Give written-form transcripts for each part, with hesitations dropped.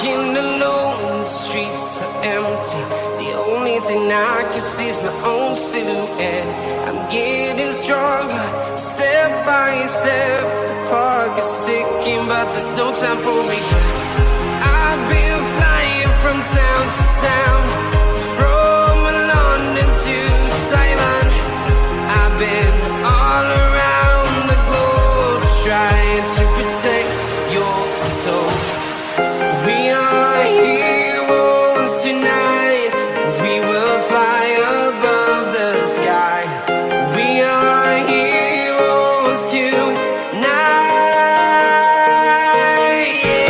walking alone, the streets are empty. The only thing I can see is my own silhouette. I'm getting stronger, step by step. The clock is ticking, but there's no time for regrets. I've been flying from town to town, from London to Taiwan. I've been all around the globe, trying to protect your soul. We are heroes tonight. We will fly above the sky. We are heroes tonight. Yeah.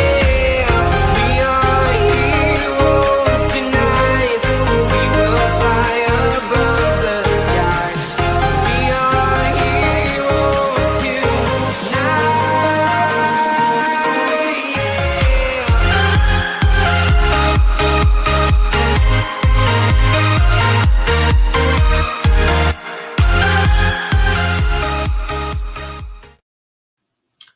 We are heroes tonight. We will fly above the sky. We are heroes tonight.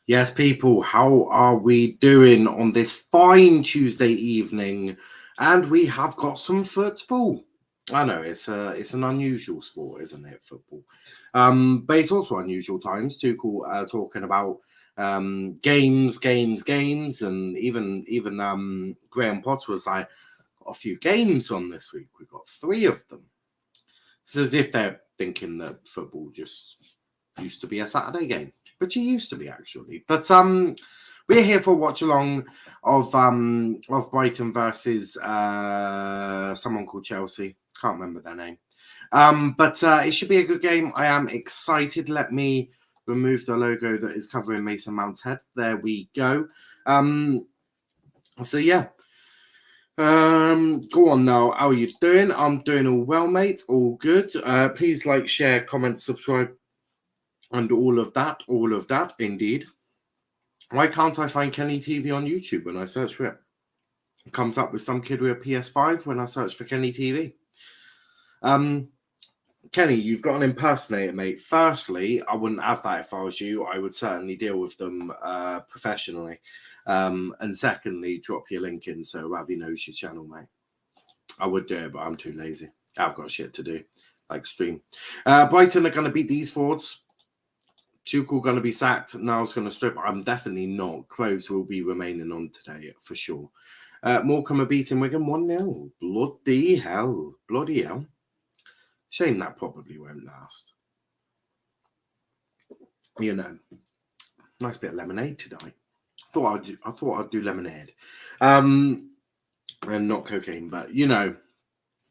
Yes, people, how are we doing on this fine Tuesday evening? And we have got some football. I know it's an unusual sport, isn't it, football? But it's also unusual times. Tuchel talking about games, and even Graham Potter was like, got a few games on this week. We've got 3 of them. It's as if they're thinking that football just used to be a Saturday game, which it used to be actually. But we're here for a watch along of Brighton versus someone called Chelsea. Can't remember their name. But it should be a good game. I am excited. Let me remove the logo that is covering Mason Mount's head. There we go. So yeah. Go on now. How are you doing? I'm doing all well, mate. All good. Please like, share, comment, subscribe, and all of that, indeed. Why can't I find Kenny TV on YouTube when I search for it? It comes up with some kid with a PS5 when I search for Kenny TV. Kenny, you've got an impersonator, mate. Firstly, I wouldn't have that if I was you. I would certainly deal with them professionally. And secondly, drop your link in so Ravi knows your channel, mate. I would do it, but I'm too lazy. I've got shit to do, like stream. Brighton are going to beat these forwards. Tuchel going to be sacked. Niall's going to strip. I'm definitely not. Clothes will be remaining on today for sure. Morecambe are beating Wigan 1-0. Bloody hell. Bloody hell. Shame that probably won't last. You know, nice bit of lemonade tonight. I thought I'd do lemonade. And not cocaine, but you know,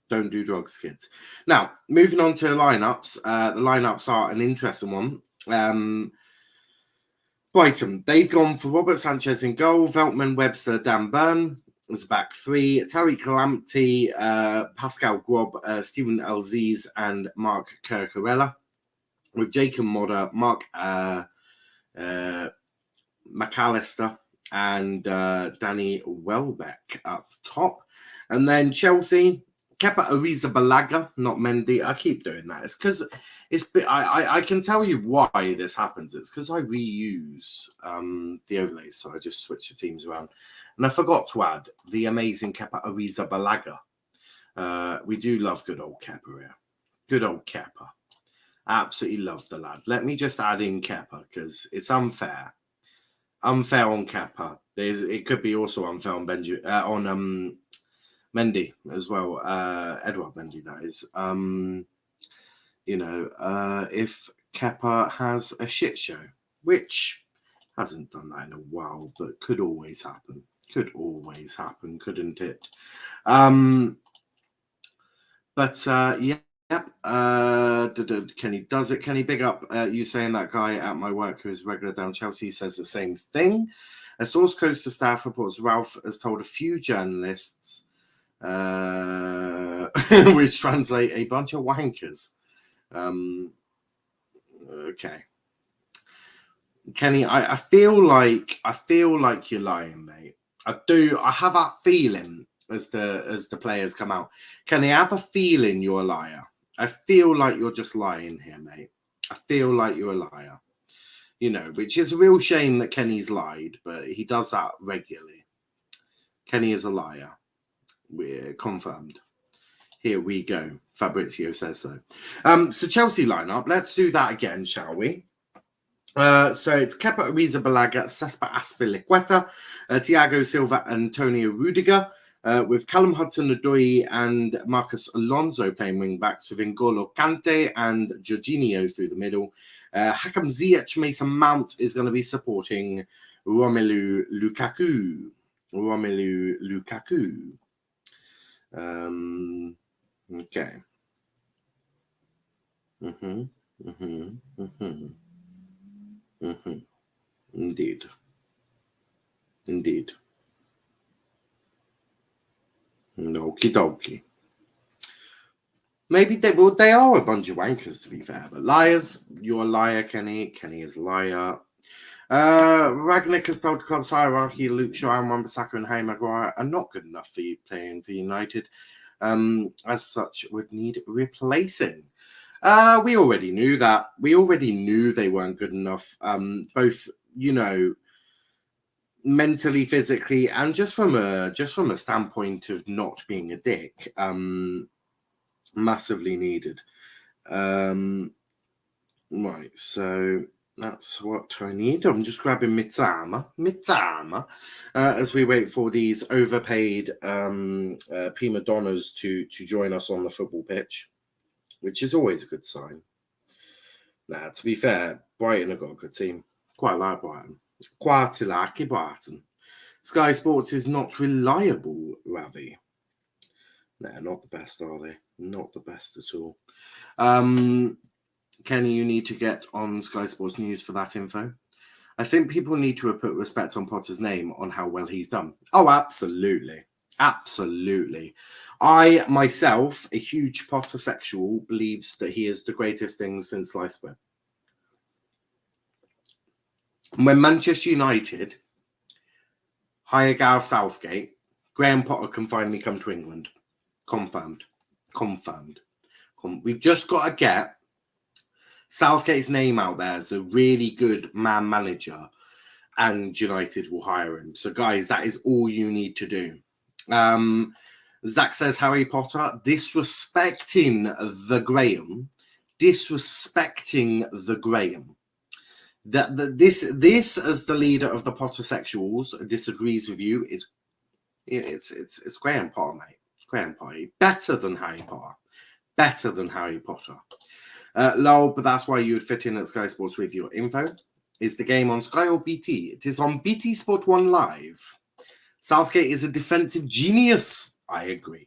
don't do drugs, kids. Now, moving on to lineups. The lineups are an interesting one. Brighton, they've gone for Robert Sanchez in goal, Veltman, Webster, Dan Burn as back 3, Tariq Lamptey, Pascal Grob, Stephen Elziz, and Mark Cucurella, with Jacob Modder, Mark McAllister, and Danny Welbeck up top. And then Chelsea, Kepa Arrizabalaga, not Mendy. I keep doing that. It's because I can tell you why this happens. It's because I reuse the overlays, so I just switch the teams around. And I forgot to add the amazing Kepa Arrizabalaga. We do love good old Kepa here. Good old Kepa. Absolutely love the lad. Let me just add in Kepa because it's unfair. Unfair on Kepa. It could be also unfair on Mendy as well. Edouard Mendy, that is. You know, if Kepa has a shit show, which hasn't done that in a while, but could always happen. Could always happen, couldn't it? Kenny does it. Kenny, big up you saying that guy at my work who's regular down Chelsea says the same thing. A source close to staff reports Ralph has told a few journalists, which translate a bunch of wankers. Okay. Kenny, I feel like you're lying, mate. I have that feeling as the players come out. Kenny, I have a feeling you're a liar. I feel like you're just lying here, mate. I feel like you're a liar. You know, which is a real shame that Kenny's lied, but he does that regularly. Kenny is a liar. We're confirmed. Here we go. Fabrizio says so. So Chelsea lineup. Let's do that again, shall we? So it's Kepa Arrizabalaga, Cespa Azpilicueta, Thiago Silva, Antonio Rudiger, with Callum Hudson-Odoi and Marcus Alonso playing wing backs, with GoloKante and Jorginho through the middle. Hakim Ziyech, Mason Mount is going to be supporting Romelu Lukaku. Okay. Indeed. Okie dokie. Maybe they are a bunch of wankers, to be fair, but liars. You're a liar, Kenny. Kenny is a liar. Ragnick has told the club's hierarchy Luke Shaw, Wan-Bissaka and Harry Maguire are not good enough for you playing for United. As such, would need replacing. We already knew that. We already knew they weren't good enough. Both, mentally, physically, and just from a standpoint of not being a dick. Massively needed. Right, so that's what I need. I'm just grabbing Mitama, as we wait for these overpaid prima donnas to join us on the football pitch, which is always a good sign. Now, to be fair, Brighton have got a good team. Quite like Brighton. Quite like Brighton. Sky Sports is not reliable, Ravi. No, not the best, are they? Not the best at all. Kenny, you need to get on Sky Sports News for that info. I think people need to have put respect on Potter's name on how well he's done. Oh, absolutely. Absolutely. I, myself, a huge Potter sexual, believes that he is the greatest thing since sliced bread. When Manchester United hire Gareth Southgate, Graham Potter can finally come to England. Confirmed. We've just got to get Southgate's name out there as a really good man manager, and United will hire him. So, guys, that is all you need to do. Zach says Harry Potter disrespecting the Graham. This as the leader of the Potter sexuals disagrees with you. It's Graham Potter, mate. Graham Potter, better than Harry Potter. Lol, but that's why you would fit in at Sky Sports with your info. Is the game on Sky or BT? It is on BT Sport 1 Live. Southgate is a defensive genius. I agree.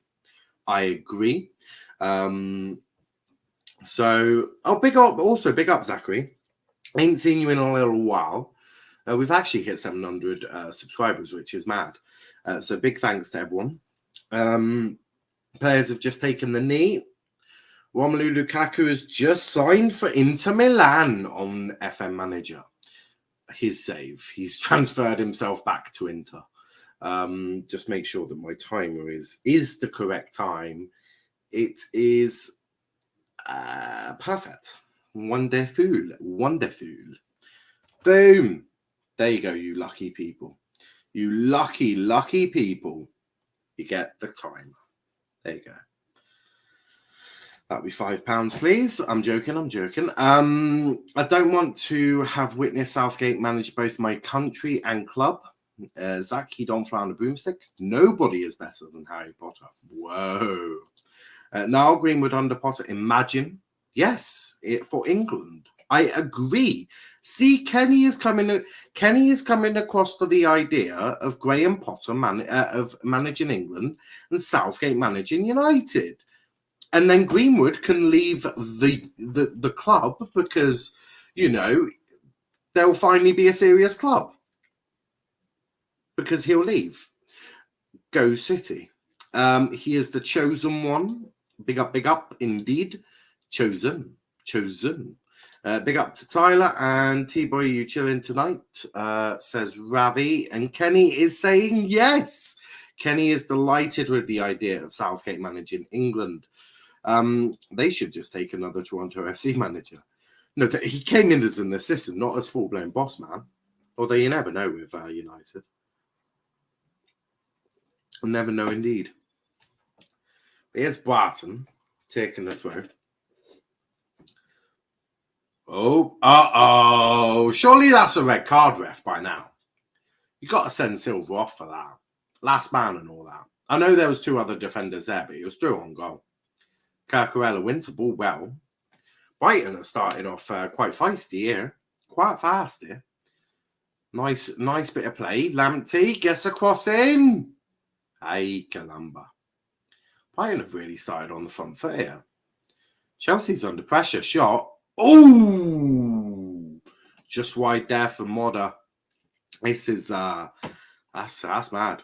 Big up, Zachary. Ain't seen you in a little while. We've actually hit 700 subscribers, which is mad. So big thanks to everyone. Players have just taken the knee. Romelu Lukaku has just signed for Inter Milan on FM Manager. His save. He's transferred himself back to Inter. Just make sure that my timer is the correct time. It is perfect. Wonderful. Boom. There you go, you lucky people. You lucky people. You get the timer. There you go. That'd be £5, please. I'm joking. I don't want to have witnessed Southgate manage both my country and club. Zach, he don't fly on a broomstick. Nobody is better than Harry Potter. Whoa. Niall Greenwood under Potter. Imagine. Yes, for England. I agree. See, Kenny is coming across to the idea of Graham Potter of managing England and Southgate managing United. And then Greenwood can leave the club because, there'll finally be a serious club. Because he'll leave. Go City. He is the chosen one. Big up, indeed. Chosen. Big up to Tyler and T-Boy, you chilling tonight, says Ravi. And Kenny is saying yes. Kenny is delighted with the idea of Southgate managing England. They should just take another Toronto FC manager. No, he came in as an assistant, not as full-blown boss man. Although you never know with United. We'll never know indeed. Here's Brighton taking the throw. Oh, surely that's a red card, ref, by now. You got to send Silva off for that. Last man and all that. I know there was 2 other defenders there, but he was through on goal. Cucurella wins the ball well. Brighton have started off quite feisty here. Quite fast here. Nice bit of play. Lamptey gets a cross in. Hey, Kalamba. Brighton have really started on the front foot here. Chelsea's under pressure. Shot. Oh! Just wide there for Modder. This is, that's mad.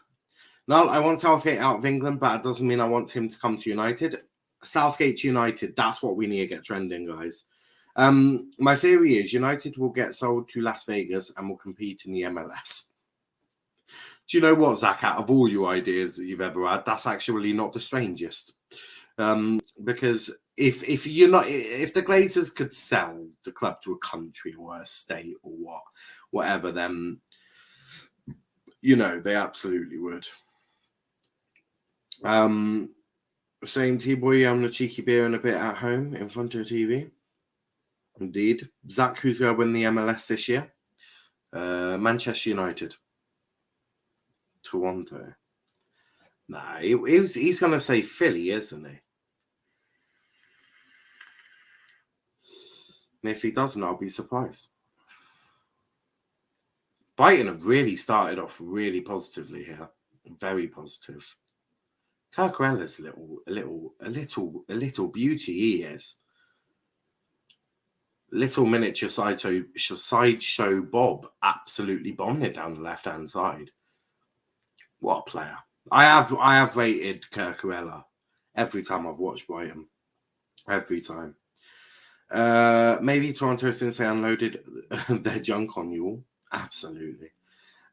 Now, I want Southgate out of England, but it doesn't mean I want him to come to United. Southgate to United, that's what we need to get trending, guys. My theory is United will get sold to Las Vegas and will compete in the MLS. Do you know what, Zach? Out of all your ideas that you've ever had, that's actually not the strangest. Because if the Glazers could sell the club to a country or a state or whatever, then they absolutely would. Saying T-Boy, having a cheeky beer and a bit at home in front of the TV. Indeed. Zach, who's going to win the MLS this year? Manchester United. Toronto. Nah, he's going to say Philly, isn't he? And if he doesn't, I'll be surprised. Brighton have really started off really positively here. Very positive. Cucurella's a little beauty he is. Little miniature sideshow Bob absolutely bombed it down the left-hand side. What a player. I have rated Cucurella every time I've watched Brighton. Every time. Maybe Toronto, since they unloaded their junk on you all. Absolutely.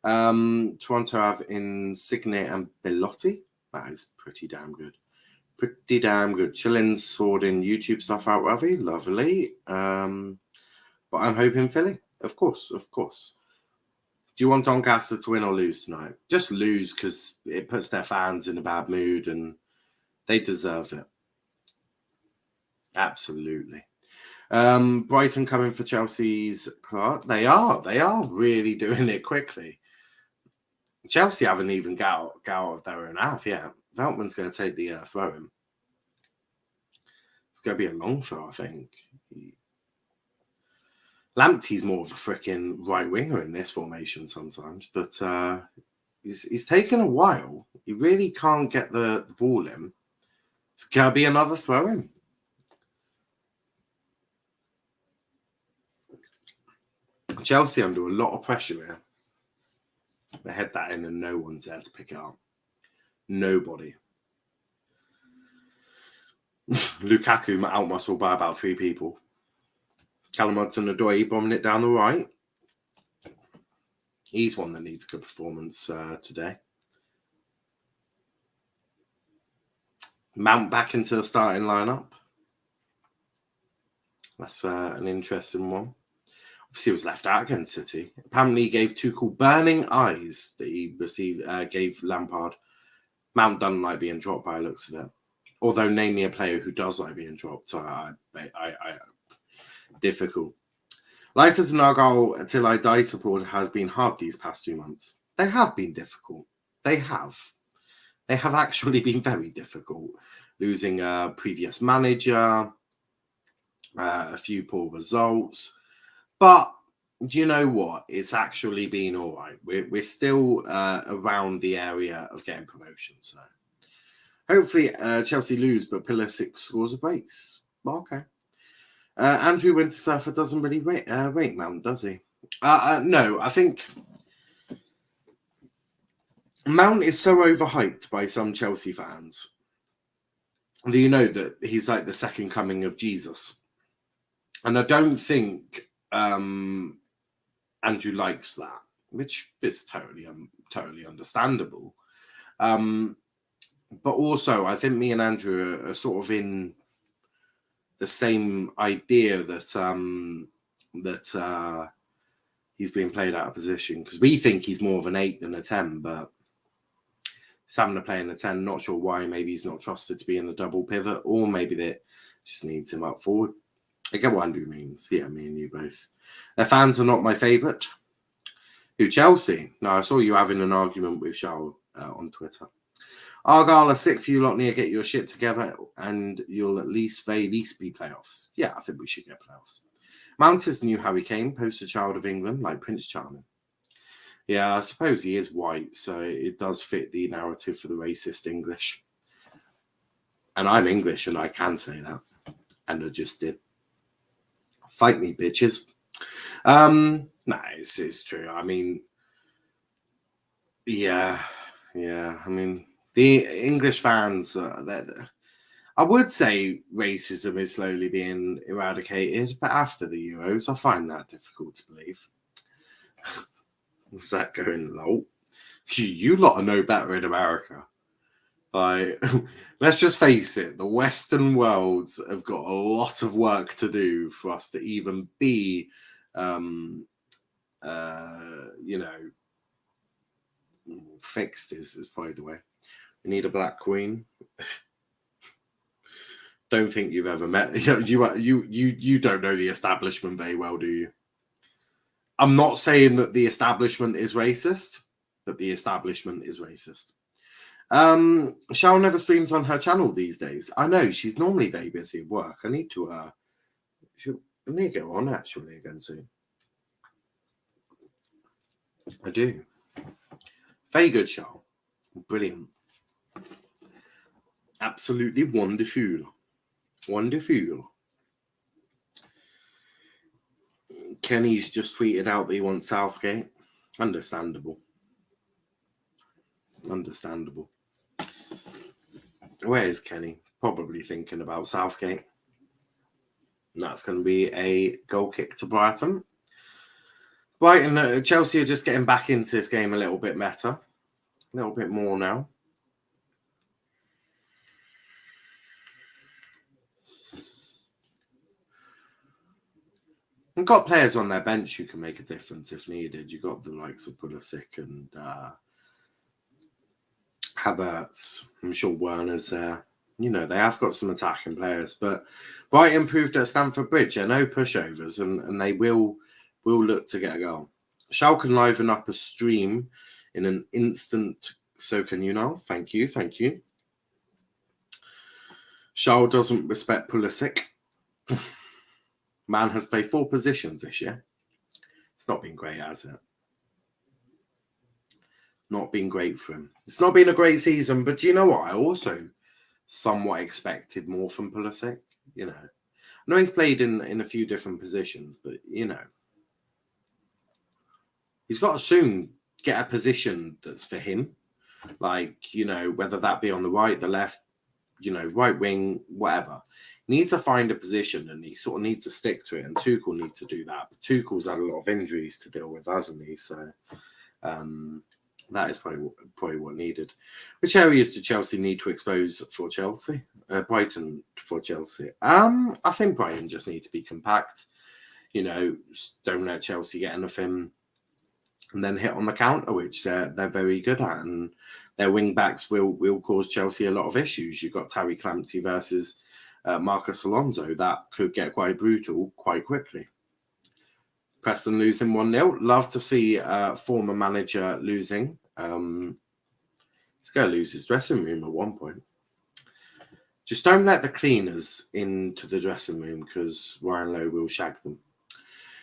Toronto have Insigne and Bellotti. That is pretty damn good. Pretty damn good. Chillin's sorting YouTube stuff out, Ravi. Lovely. But I'm hoping Philly. Of course. Do you want Doncaster to win or lose tonight? Just lose, because it puts their fans in a bad mood and they deserve it. Absolutely. Brighton coming for Chelsea's Clark. They are really doing it quickly. Chelsea haven't even got out of their own half yet. Veltman's going to take the throw-in. It's going to be a long throw, I think. Lamptey's more of a freaking right winger in this formation sometimes, but he's taken a while. He really can't get the ball in. It's going to be another throw-in. Chelsea under a lot of pressure here. They head that in and no one's there to pick it up. Nobody. Lukaku outmuscled by about 3 people. Callum Hudson-Odoi bombing it down the right. He's one that needs a good performance today. Mount back into the starting lineup. That's an interesting one. Obviously, he was left out against City. Apparently, he gave Tuchel burning eyes that he gave Lampard. Mount doesn't like being dropped by the looks of it. Although, name me a player who does like being dropped. Difficult. Life as an Argyle Till I Die supporter has been hard these past 2 months. They have been difficult. They have actually been very difficult. Losing a previous manager, a few poor results. But do you know what? It's actually been all right. We're still around the area of getting promotion. So hopefully Chelsea lose, but Pulisic scores a brace. Well, okay. Andrew Wintersurfer doesn't really rate Mount, does he? No, I think Mount is so overhyped by some Chelsea fans. Do you know that he's like the second coming of Jesus? And I don't think Andrew likes that, which is totally understandable. But also, I think me and Andrew are sort of in the same idea that he's being played out of position, because we think he's more of an 8 than a 10, but He's having to play in the 10. Not sure why. Maybe he's not trusted to be in the double pivot, or maybe that just needs him up forward. I get what Andrew means. Yeah, me and you both. Their fans are not my favourite. Who, Chelsea? No, I saw you having an argument with Charles on Twitter. Argyle are sick for you lot, Nia. Get your shit together and you'll at least very least be playoffs. Yeah, I think we should get playoffs. Mount is the new Harry Kane, poster child of England, like Prince Charming. Yeah, I suppose he is white, so it does fit the narrative for the racist English. And I'm English and I can say that. And I just did. Fight me, bitches. No, it's true. I mean, yeah. I mean, the English fans, I would say racism is slowly being eradicated, but after the Euros, I find that difficult to believe. What's that going, lol? You lot are no better in America. Like, let's just face it, the Western worlds have got a lot of work to do for us to even be, fixed is probably the way. We need a black queen. Don't think you've ever met. You don't know the establishment very well, do you? I'm not saying that the establishment is racist, but the establishment is racist. Shao never streams on her channel these days. I know she's normally very busy at work. I need to go on actually again soon. I do. Very good, Shao. Brilliant. Absolutely wonderful. Wonderful. Kenny's just tweeted out that he wants Southgate. Understandable. Where is Kenny? Probably thinking about Southgate. And that's going to be a goal kick to Brighton. Brighton, Chelsea are just getting back into this game a little bit better. A little bit more now. And got players on their bench who can make a difference if needed. You got the likes of Pulisic and Havertz. I'm sure Werner's there. You know, they have got some attacking players, but Brighton proved at Stamford Bridge they're no pushovers, and they will look to get a goal. Shao can liven up a stream in an instant. So can you now? Thank you. Shao doesn't respect Pulisic. Man has played 4 positions this year. It's not been great, has it? Not been great for him. It's not been a great season, but do you know what? I also somewhat expected more from Pulisic. You know, I know he's played in a few different positions, but you know, he's got to soon get a position that's for him. Like, you know, whether that be on the right, the left, you know, right wing, whatever. He needs to find a position and he sort of needs to stick to it. And Tuchel needs to do that. But Tuchel's had a lot of injuries to deal with, hasn't he? So that is probably what needed. Which areas do Chelsea need to expose for Chelsea? Brighton for Chelsea. I think Brighton just need to be compact. You know, don't let Chelsea get anything and then hit on the counter, which they're very good at. And their wing backs will cause Chelsea a lot of issues. You've got Tariq Lamptey versus Marcus Alonso. That could get quite brutal quite quickly. Preston losing 1-0. Love to see former manager losing. He's going to lose his dressing room at one point. Just don't let the cleaners into the dressing room because Ryan Lowe will shag them.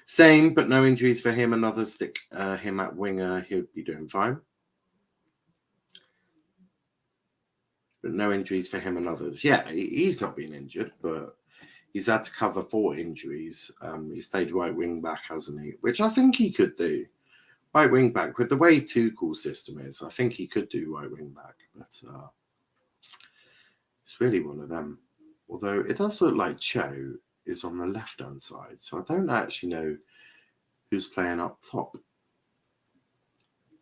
Same, but no injuries for him. Another stick him at winger. He'll be doing fine. But no injuries for him and others. Yeah, he's not been injured, but he's had to cover 4 injuries. He's played right wing back, hasn't he? Which I think he could do. Right wing back. With the way Tuchel's system is, I think he could do right wing back. But it's really one of them. Although it does look like Cho is on the left-hand side. So I don't actually know who's playing up top.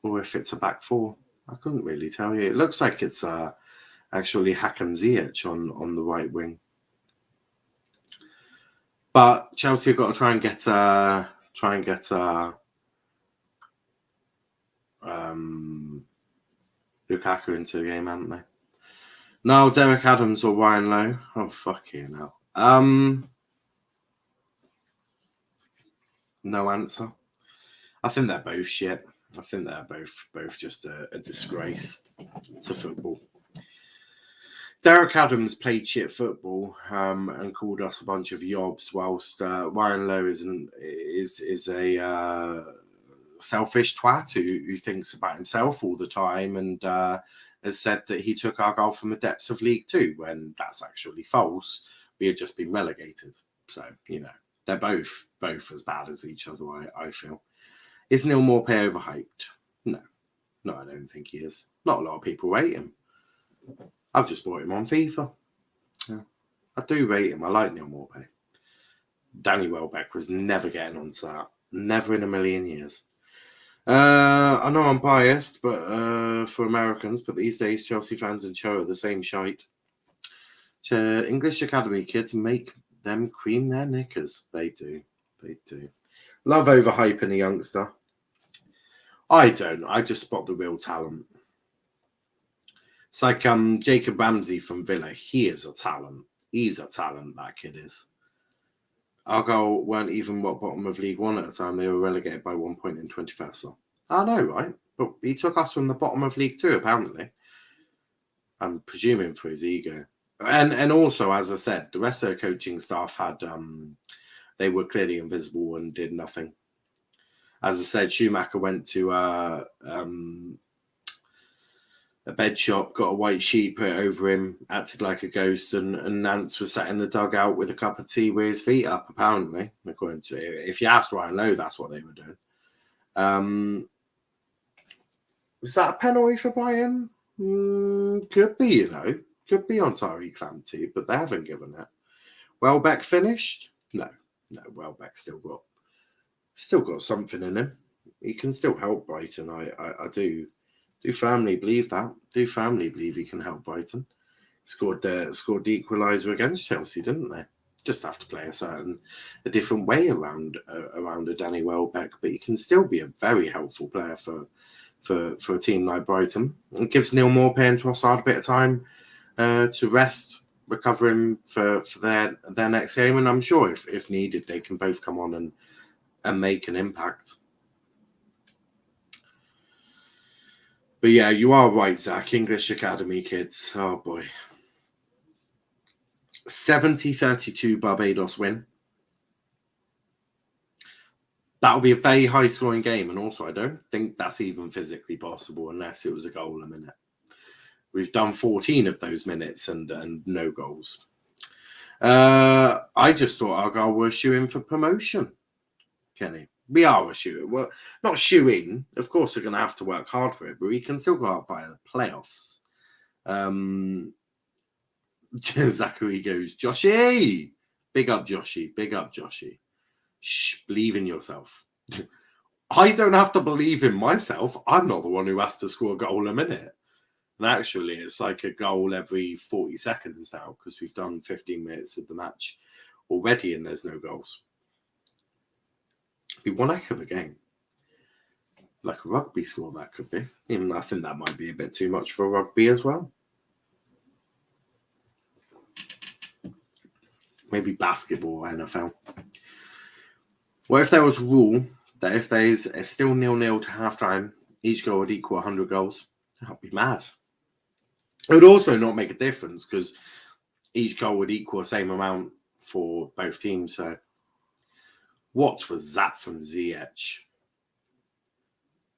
Or if it's a back 4. I couldn't really tell you. It looks like it's actually Hakan Ziyech on the right wing. But Chelsea have got to try and get Lukaku into the game, haven't they? Niall, Derek Adams or Ryan Lowe? Oh, fucking hell. No answer. I think they're both shit. I think they're both just a disgrace to football. Derek Adams played shit football and called us a bunch of yobs, whilst Ryan Lowe is a selfish twat who thinks about himself all the time and has said that he took our goal from the depths of League Two when that's actually false. We had just been relegated. So, they're both as bad as each other, I feel. Is Neil Maupay overhyped? No, I don't think he is. Not a lot of people rate him. I've just bought him on FIFA. Yeah, I do rate him. I like Neil Maupay. Danny Welbeck was never getting onto that. Never in a million years. I know I'm biased, but for Americans, but these days Chelsea fans and Cho are the same shite. English Academy kids make them cream their knickers. They do. Love overhyping a youngster. I don't. I just spot the real talent. It's like Jacob Ramsey from Villa. He is a talent. He's a talent, that kid is. Argyle weren't even bottom of League One at the time. They were relegated by 1 point in 21st. I know, right? But he took us from the bottom of League Two, apparently. I'm presuming for his ego. And also, as I said, the rest of the coaching staff had... they were clearly invisible and did nothing. As I said, Schumacher went to a bed shop, got a white sheet put over him, acted like a ghost, and Nance was sat in the dugout with a cup of tea with his feet up, apparently, according to it. If you asked Ryan Lowe, that's what they were doing. Was that a penalty for Brighton? Could be, Could be on Tariq Lamptey, but they haven't given it. Welbeck finished? No, Welbeck's still got something in him. He can still help Brighton. I do firmly believe that. Do firmly believe he can help Brighton. Scored the equaliser against Chelsea, didn't they? Just have to play a different way around a Danny Welbeck, but he can still be a very helpful player for a team like Brighton. It gives Neil Maupay and Trossard a bit of time to rest, recovering for their next game, and I'm sure if needed, they can both come on and make an impact. But yeah, you are right, Zach. English Academy kids. Oh boy. 70-32 Barbados win. That'll be a very high scoring game, and also I don't think that's even physically possible unless it was a goal a minute. We've done 14 of those minutes and no goals. I just thought Argyle were shooing for promotion, Kenny. We are a shoe. Well, not shoe-in. Of course, we're going to have to work hard for it, but we can still go out via the playoffs. Zachary goes, Joshy! Big up, Joshy. Big up, Joshy. Shh, believe in yourself. I don't have to believe in myself. I'm not the one who has to score a goal a minute. And actually, it's like a goal every 40 seconds now because we've done 15 minutes of the match already and there's no goals. Be one heck of a game. Like a rugby score, that could be. Even I think that might be a bit too much for rugby as well. Maybe basketball or NFL. What if there was a rule that if there's still 0-0 to halftime, each goal would equal 100 goals? That'd be mad. It would also not make a difference because each goal would equal the same amount for both teams. So, what was that from Ziyech?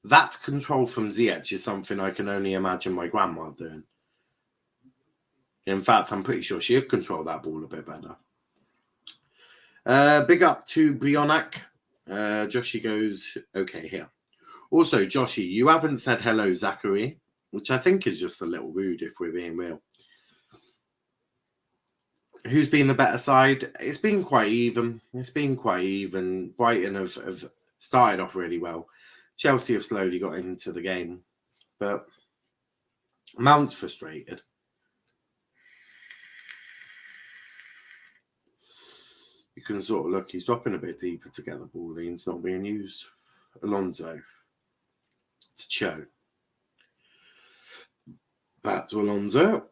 That control from Ziyech is something I can only imagine my grandma doing. In fact, I'm pretty sure she'd control that ball a bit better. Big up to Brionac. Joshy goes, okay, here. Also, Joshy, you haven't said hello, Zachary, which I think is just a little rude if we're being real. Who's been the better side? It's been quite even. Brighton have started off really well. Chelsea have slowly got into the game. But Mount's frustrated. You can sort of look, he's dropping a bit deeper to get the ball in. It's not being used. Alonso to Cho. Back to Alonso.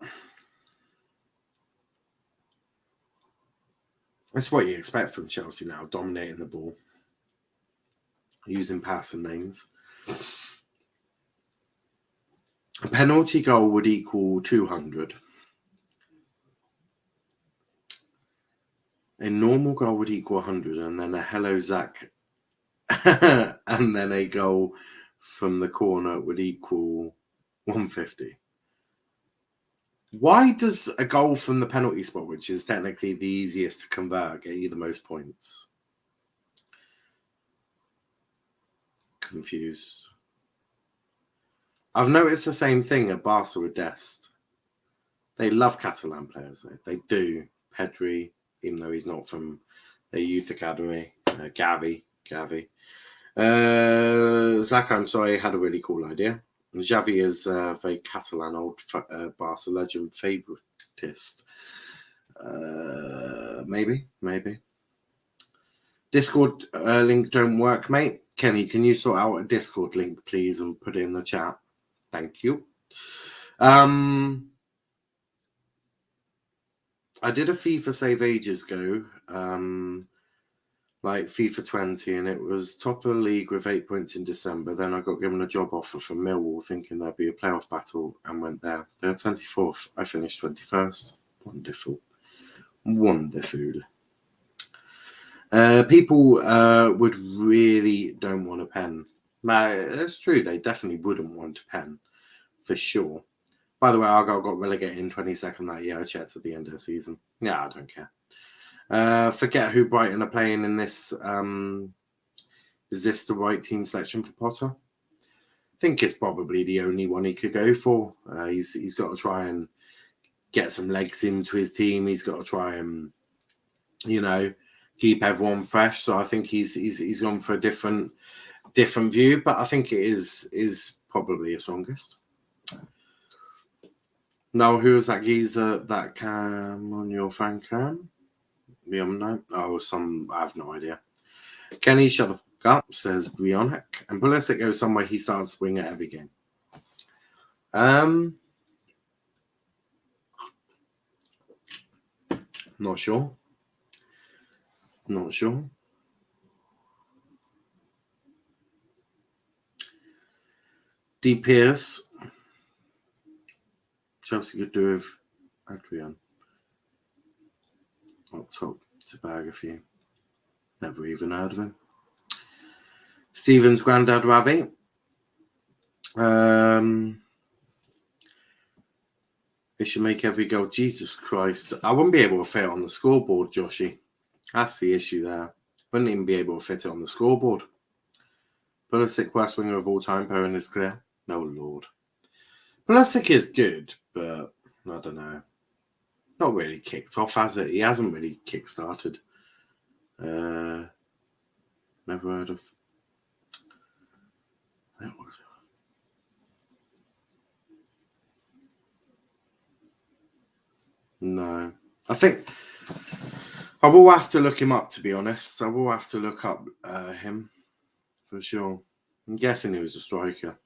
That's what you expect from Chelsea now, dominating the ball, using passing lanes. A penalty goal would equal 200. A normal goal would equal 100, and then a hello Zach, and then a goal from the corner would equal 150. Why does a goal from the penalty spot, which is technically the easiest to convert, get you the most points? Confused. I've noticed the same thing at Barca with Dest. They love Catalan players. They do. Pedri, even though he's not from their youth academy. Gavi. Zach, I'm sorry, had a really cool idea. Xavi is a very Catalan old Barca legend favoritist. Maybe. Discord link don't work, mate. Kenny, can you sort out a Discord link, please, and put it in the chat? Thank you. I did a FIFA save ages ago, like FIFA 20, and it was top of the league with 8 points in December. Then I got given a job offer from Millwall, thinking there'd be a playoff battle, and went there. They're 24th. I finished 21st. Wonderful. People would really don't want a pen. It's true. They definitely wouldn't want a pen, for sure. By the way, Argyle got relegated in 22nd that year. I checked at the end of the season. Yeah, I don't care. Forget who Brighton are playing in this. Is this the right team selection for Potter? I think it's probably the only one he could go for. He's got to try and get some legs into his team. He's got to try and, keep everyone fresh. So I think he's gone for a different view. But I think it is probably his strongest. Now, who is that geezer that cam on your fan cam? I have no idea. Kenny, shut the fuck up, says Brionic. And Pulisic goes somewhere he starts swinging at every game. Not sure. D. Pierce. Chelsea could do with Adrian. Up top to bag a few. Never even heard of him. Stephen's granddad Ravi. They should make every goal. Jesus Christ. I wouldn't be able to fit it on the scoreboard, Joshy. That's the issue there. Wouldn't even be able to fit it on the scoreboard. Pulisic, worst winger of all time, Perrin is clear. No, Lord. Pulisic is good, but I don't know. Not really kicked off, has it? He hasn't really kick-started. Never heard of. No. I think I will have to look him up, to be honest. I will have to look up him for sure. I'm guessing he was a striker.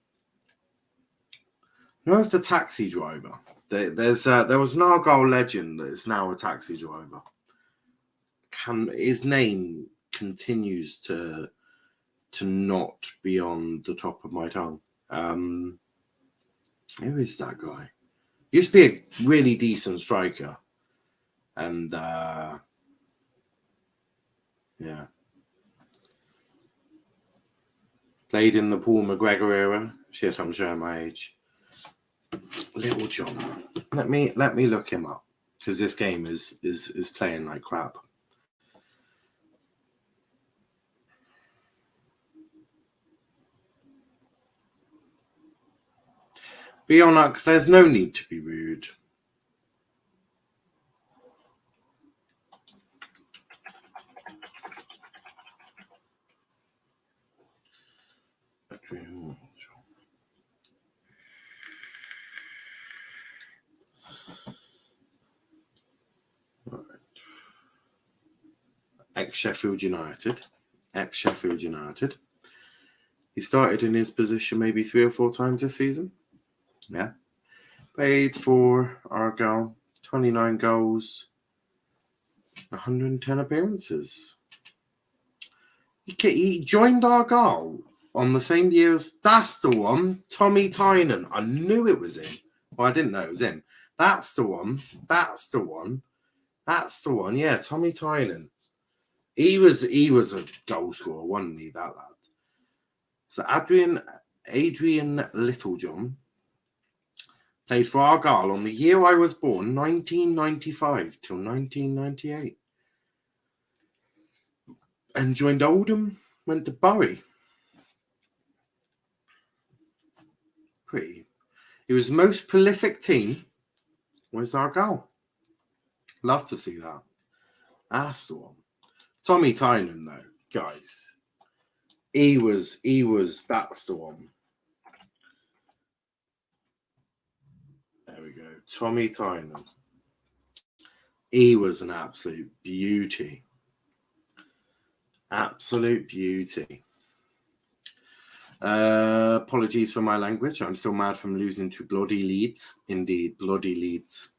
You know, if the taxi driver. There was an Argyle legend that is now a taxi driver. His name continues to not be on the top of my tongue. Who is that guy? Used to be a really decent striker. And yeah. Played in the Paul McGregor era. Shit, I'm showing my age. Little John. Let me look him up, because this game is playing like crap. Bionak, there's no need to be rude. Ex-Sheffield United. He started in his position maybe 3 or 4 times this season. Yeah. Played for Argyle, 29 goals, 110 appearances. He joined Argyle on the same year as, that's the one, Tommy Tynan. I knew it was him. Well, I didn't know it was him. That's the one. That's the one. That's the one. Yeah, Tommy Tynan. He was a goal scorer, wasn't he, that lad? So Adrian Littlejohn played for Argyle on the year I was born, 1995 till 1998. And joined Oldham, went to Bury. Pretty. He was most prolific team was Argyle. Love to see that. That's the one. Tommy Tynan, though, guys. He was, that's the one. There we go. Tommy Tynan. He was an absolute beauty. Absolute beauty. Apologies for my language. I'm still mad from losing to bloody Leeds. Indeed, bloody Leeds.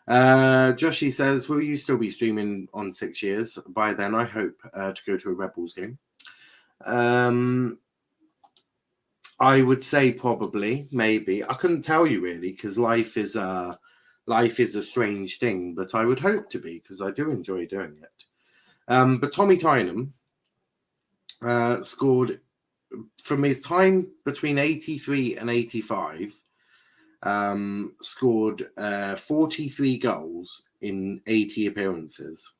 Joshy says, will you still be streaming on 6 years? By then, I hope to go to a Rebels game. I would say probably, maybe. I couldn't tell you really because life is a strange thing, but I would hope to be because I do enjoy doing it. But Tommy Tynan scored from his time between 83 and 85. Scored 43 goals in 80 appearances.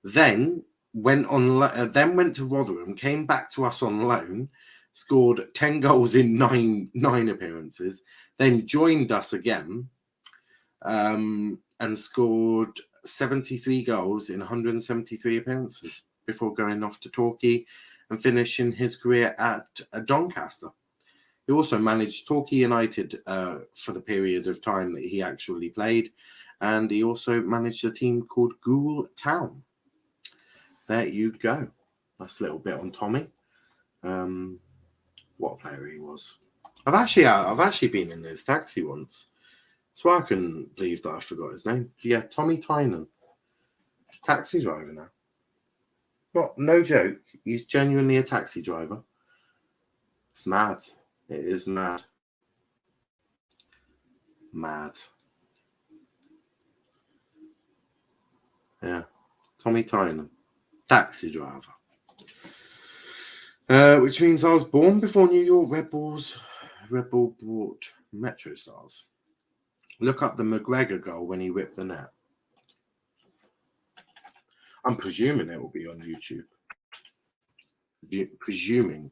Then went to Rotherham, came back to us on loan, scored 10 goals in nine appearances, then joined us again, and scored 73 goals in 173 appearances before going off to Torquay and finishing his career at Doncaster. He also managed Torquay United for the period of time that he actually played, and he also managed a team called GoloKante. There you go. That's a little bit on Tommy. What a player he was. I've actually been in his taxi once, so I couldn't believe that I forgot his name. Yeah, Tommy Tynan, taxi driver now. No joke. He's genuinely a taxi driver. It's mad. It is mad. Mad. Yeah. Tommy Tynan. Taxi driver. Which means I was born before New York Red Bull brought Metro Stars. Look up the McGregor goal when he whipped the net. I'm presuming it will be on YouTube. Presuming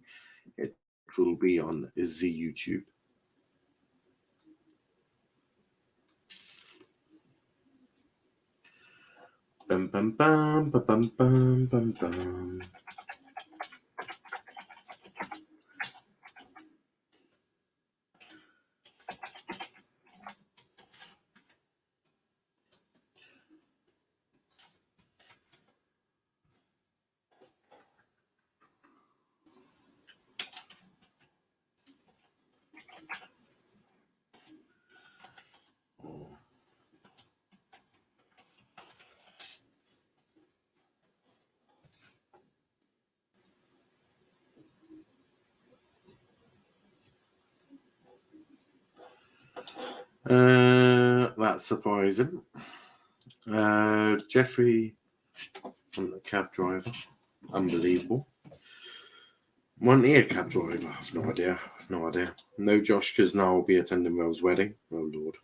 it will be on the YouTube. Bum bum bum bum bum bum bum bum. That's surprising. Jeffrey, I'm the cab driver. Unbelievable. Wasn't he a cab driver? I've no idea. No Josh, because now I'll be attending Mel's wedding. Oh, Lord.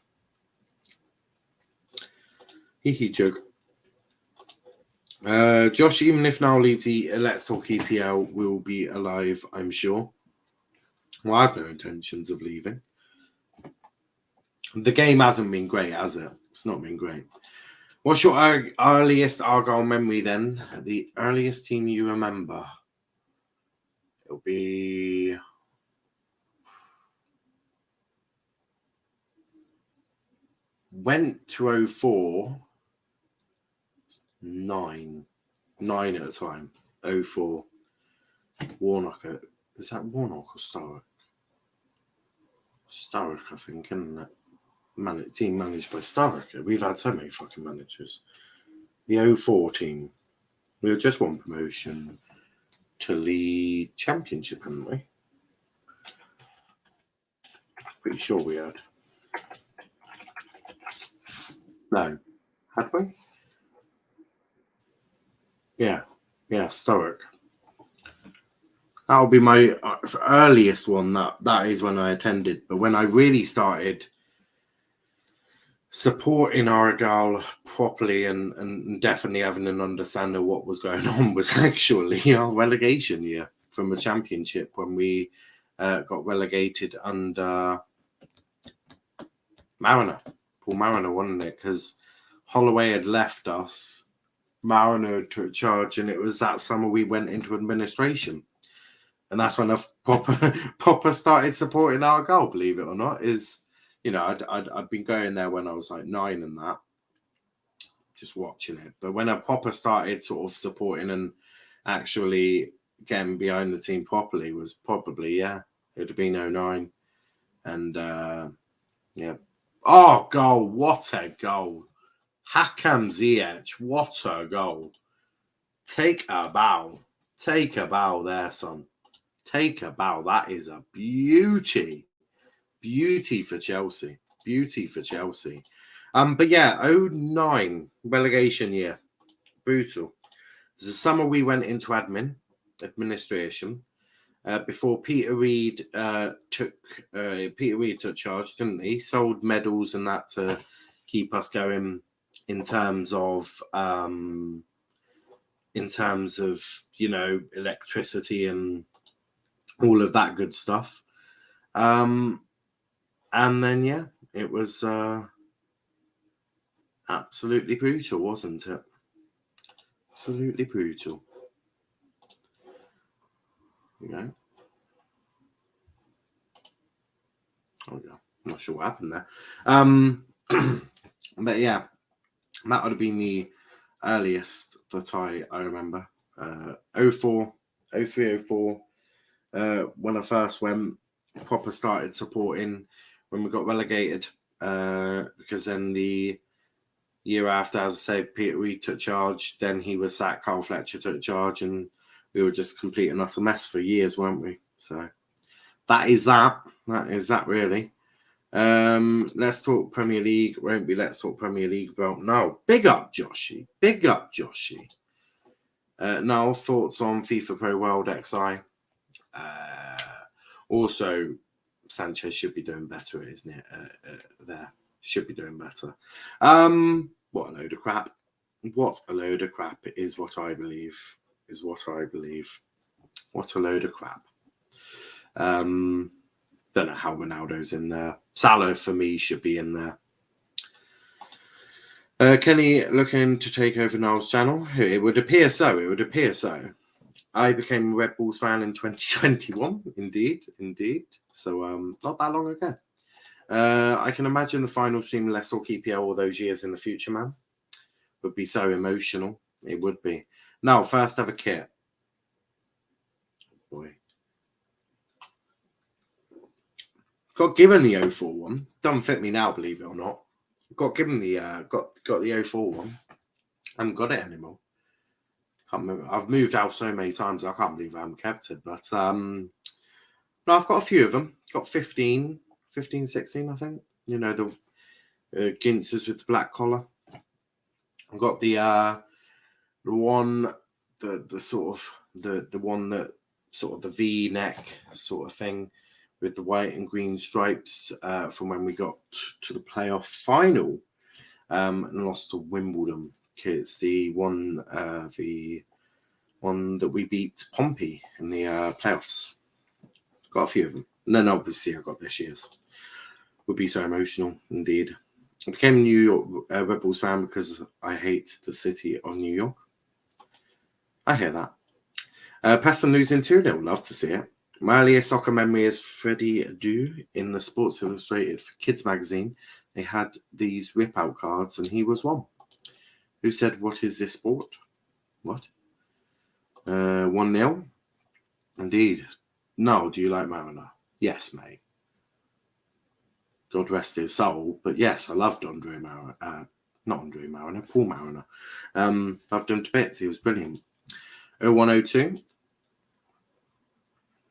Hee joke. Josh, even if now leaves the Let's Talk EPL, will be alive, I'm sure. Well, I have no intentions of leaving. The game hasn't been great, has it? It's not been great. What's your earliest Argyle memory then? The earliest team you remember? It'll be... Went to 04. 9 at the time. 04. Warnock. Is that Warnock or Starrick? Starrick, I think, isn't it? team managed by Sturrock. We've had so many fucking managers. The 04 team. We were just one promotion to League Championship, haven't we? Pretty sure we had. No. Had we? Yeah. Yeah, Sturrock. That'll be my earliest one. That is when I attended. But when I really started supporting Argyle properly and definitely having an understanding of what was going on was actually our relegation year from the Championship when we got relegated under Paul Mariner, wasn't it? Because Holloway had left us, Mariner took charge, and it was that summer we went into administration. And that's when I proper started supporting Argyle, believe it or not. I'd been going there when I was like 9 and that, just watching it. But when I proper started sort of supporting and actually getting behind the team properly was probably, it would have been 09. And, Oh, goal. What a goal. Hakam Ziyech. What a goal. Take a bow. Take a bow there, son. Take a bow. That is a beauty. Beauty for Chelsea. Beauty for Chelsea. But yeah, 09 relegation year. Brutal. It's the summer we went into administration. Before Peter Reid took charge, didn't he? Sold medals and that to keep us going in terms of electricity and all of that good stuff. And then it was absolutely brutal, wasn't it? Absolutely brutal. Okay. Oh yeah, I'm not sure what happened there. But yeah, that would have been the earliest that I remember. 04, 03, 04. When I first went, proper started supporting when we got relegated. Because then the year after, as I say, Peter Reid took charge. Then he was sacked. Carl Fletcher took charge, and we were just complete and utter mess for years, weren't we? So that is that. That is that, really. Let's talk Premier League. Won't be Let's Talk Premier League about now. Big up, Joshy. Big up, Joshy. Niall, thoughts on FIFA Pro World XI? Also, Sanchez should be doing better, isn't it? There. Should be doing better. What a load of crap. What a load of crap is what I believe. What a load of crap. Don't know how Ronaldo's in there. Salah, for me, should be in there. Kenny looking to take over Niall's channel? It would appear so. I became a Red Bulls fan in 2021. Indeed. So, not that long ago. I can imagine the final seamless or EPL all those years in the future, man. Would be so emotional. It would be. Now, first ever kit. Boy. Got given the 04 one. Doesn't fit me now, believe it or not. Got given the got the 04 one. I haven't got it anymore. Can't remember. I've moved out so many times. I can't believe I haven't kept it. But no, I've got a few of them. Got 15, 16, I think. You know, the Gintzers with the black collar. I've got the one, the sort of the one that sort of the V-neck sort of thing with the white and green stripes from when we got to the playoff final and lost to Wimbledon. It's the one that we beat Pompey in the playoffs. Got a few of them. And then obviously I got this year's. Would be so emotional, indeed. I became a New York Red Bulls fan because I hate the city of New York. I hear that. Preston losing 2-0. Love to see it. My earliest soccer memory is Freddie Adu in the Sports Illustrated for Kids magazine. They had these rip-out cards, and he was one. Who said, "What is this sport?" What? 1-0. Indeed. No, do you like Mariner? Yes, mate. God rest his soul. But yes, I loved Andre Mariner. Not Andre Mariner, Paul Mariner. Loved him to bits. He was brilliant. 0102.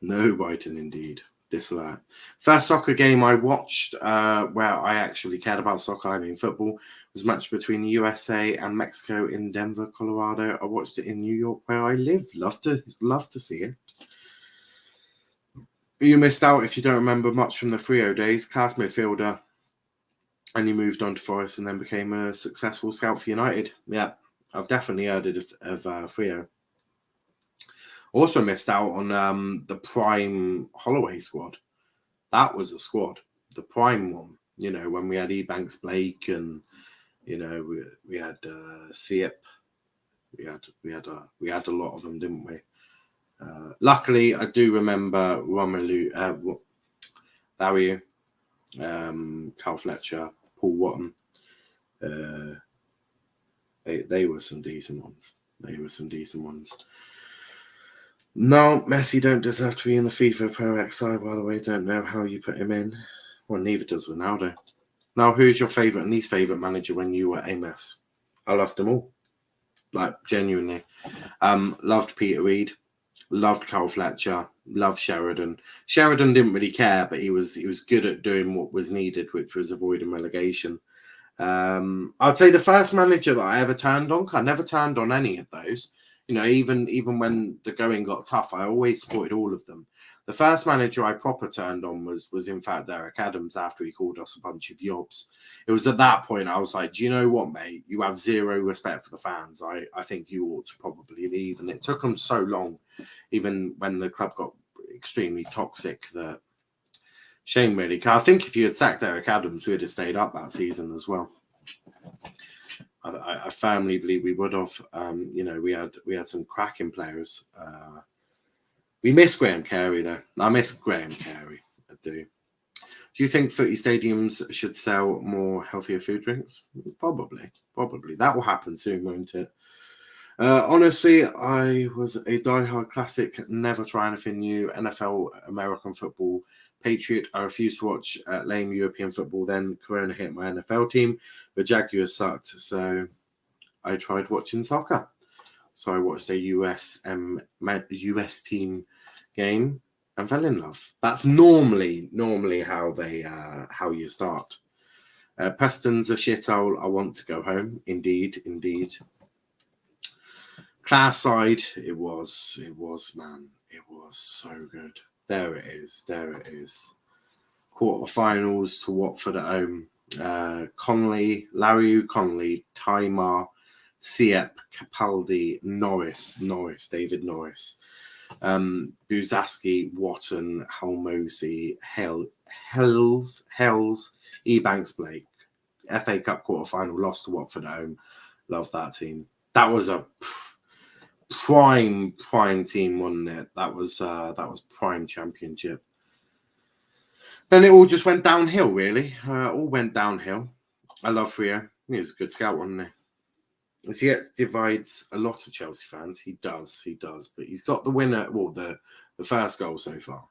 No Brighton indeed. This or that. First soccer game I watched where I actually cared about soccer, I mean football, was a match between the USA and Mexico in Denver, Colorado. I watched it in New York where I live. Love to see it. You missed out if you don't remember much from the Frio days. Class midfielder. And he moved on to Forest and then became a successful scout for United. Yeah, I've definitely heard of Frio. Also missed out on the Prime Holloway squad. That was a squad, the Prime one. You know, when we had Ebanks Blake and we had Siep. We had a lot of them, didn't we? Luckily, I do remember Romelu, Larry, Carl Fletcher, Paul Watton. They were some decent ones. No, Messi don't deserve to be in the FIFA Pro XI, by the way. Don't know how you put him in. Well, neither does Ronaldo. Now, who's your favourite and least favourite manager when you were Amex? I loved them all. Like, genuinely. Loved Peter Reid. Loved Carl Fletcher. Loved Sheridan. Sheridan didn't really care, but he was good at doing what was needed, which was avoiding relegation. I'd say the first manager that I ever turned on, I never turned on any of those. You know, even when the going got tough, I always supported all of them. The first manager I proper turned on was in fact Derek Adams after he called us a bunch of yobs. It was at that point I was like, do you know what, mate? You have zero respect for the fans. I think you ought to probably leave. And it took them so long, even when the club got extremely toxic, that shame really. I think if you had sacked Derek Adams, we'd have stayed up that season as well. I firmly believe we would have. We had some cracking players. We miss Graham Carey though. I miss Graham Carey. I do. Do you think footy stadiums should sell more healthier food drinks? Probably. That will happen soon, won't it? Honestly, I was a diehard classic, never try anything new, NFL, American football, Patriot. I refused to watch lame European football. Then Corona hit my NFL team. The Jaguars sucked, so I tried watching soccer. So I watched a US team game and fell in love. That's normally how you start. Preston's a shithole. I want to go home. Indeed. Class side, it was, man. It was so good. There it is. Quarterfinals to Watford at home. Conley, Larry Conley, Timar, Siep, Capaldi, David Norris, Buzaski, Watton, Halmosi, Hells, Ebanks Blake. FA Cup quarterfinal, lost to Watford at home. Love that team. That was a prime team, wasn't it? That was prime championship. Then it all just went downhill, really. All went downhill. I love Frio. He was a good scout, wasn't he? He divides a lot of Chelsea fans. He does. But he's got the winner, well, the first goal so far.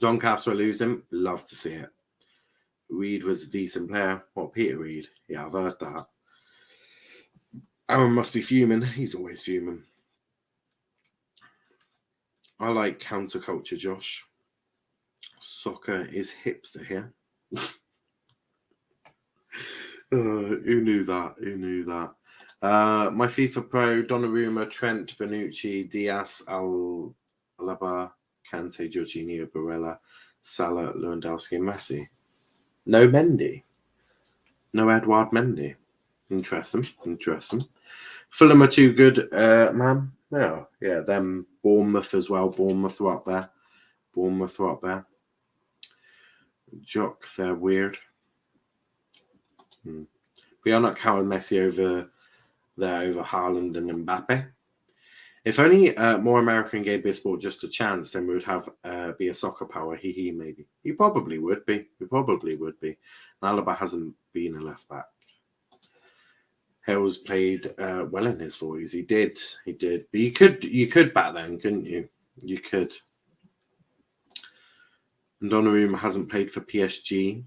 Doncaster lose him. Love to see it. Reid was a decent player. What, Peter Reid? Yeah, I've heard that. Aaron must be fuming. He's always fuming. I like counterculture, Josh. Soccer is hipster here. Who knew that? My FIFA Pro, Donnarumma, Trent, Bonucci, Diaz, Alaba, Kante, Jorginho, Barella, Salah, Lewandowski, Messi. No Mendy. No Edouard Mendy. Interesting. Fulham are too good, man. Yeah, them. Bournemouth as well. Bournemouth are up there. Jock, they're weird. We are not counting Messi over Haaland and Mbappe. If only more American gave baseball just a chance, then we would have be a soccer power. Maybe. He probably would be. Alaba hasn't been a left back. Hills played well in his 40s. He did. But you could back then, couldn't you? You could. And Donnarumma hasn't played for PSG.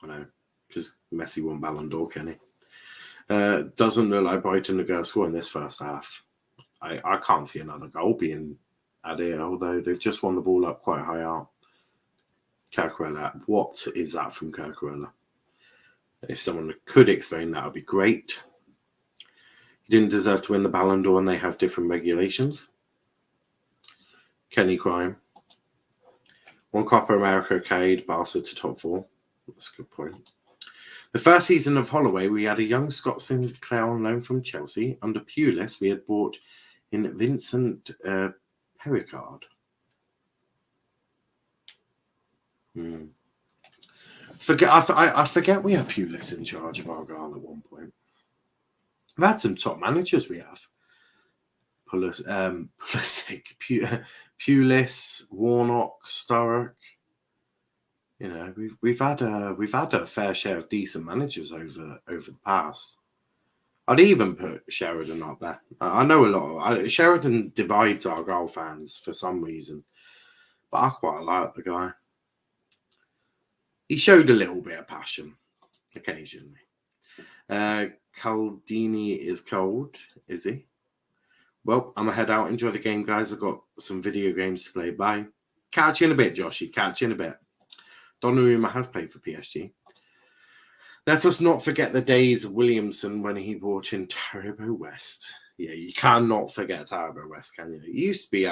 I know, because Messi won Ballon d'Or, Kenny. Doesn't look like Brighton are going to score in this first half. I can't see another goal being added, although they've just won the ball up quite high out. Cucurella, what is that from Cucurella? If someone could explain that, would be great. He didn't deserve to win the Ballon d'Or and they have different regulations. Kenny Crime. One Copa America carried Barca to top 4. That's a good point. The first season of Holloway, we had a young Scott Sinclair on loan from Chelsea. Under Pulis, we had brought in Vincent Pericard. I forget we had Pulis in charge of Argyle at one point. We've had some top managers. We have Pulis, Warnock, Sturrock. You know, we've had a fair share of decent managers over the past. I'd even put Sheridan up there. I know a lot of Sheridan divides Argyle fans for some reason, but I quite like the guy. He showed a little bit of passion occasionally. Caldini is cold, is he? Well, I'm gonna head out. Enjoy the game, guys. I've got some video games to play. Bye. Catch you in a bit, Joshy. Catch you in a bit. Donnarumma has played for PSG. Let us not forget the days of Williamson when he brought in Taribo West. Yeah, you cannot forget Taribo West, can you? He used to be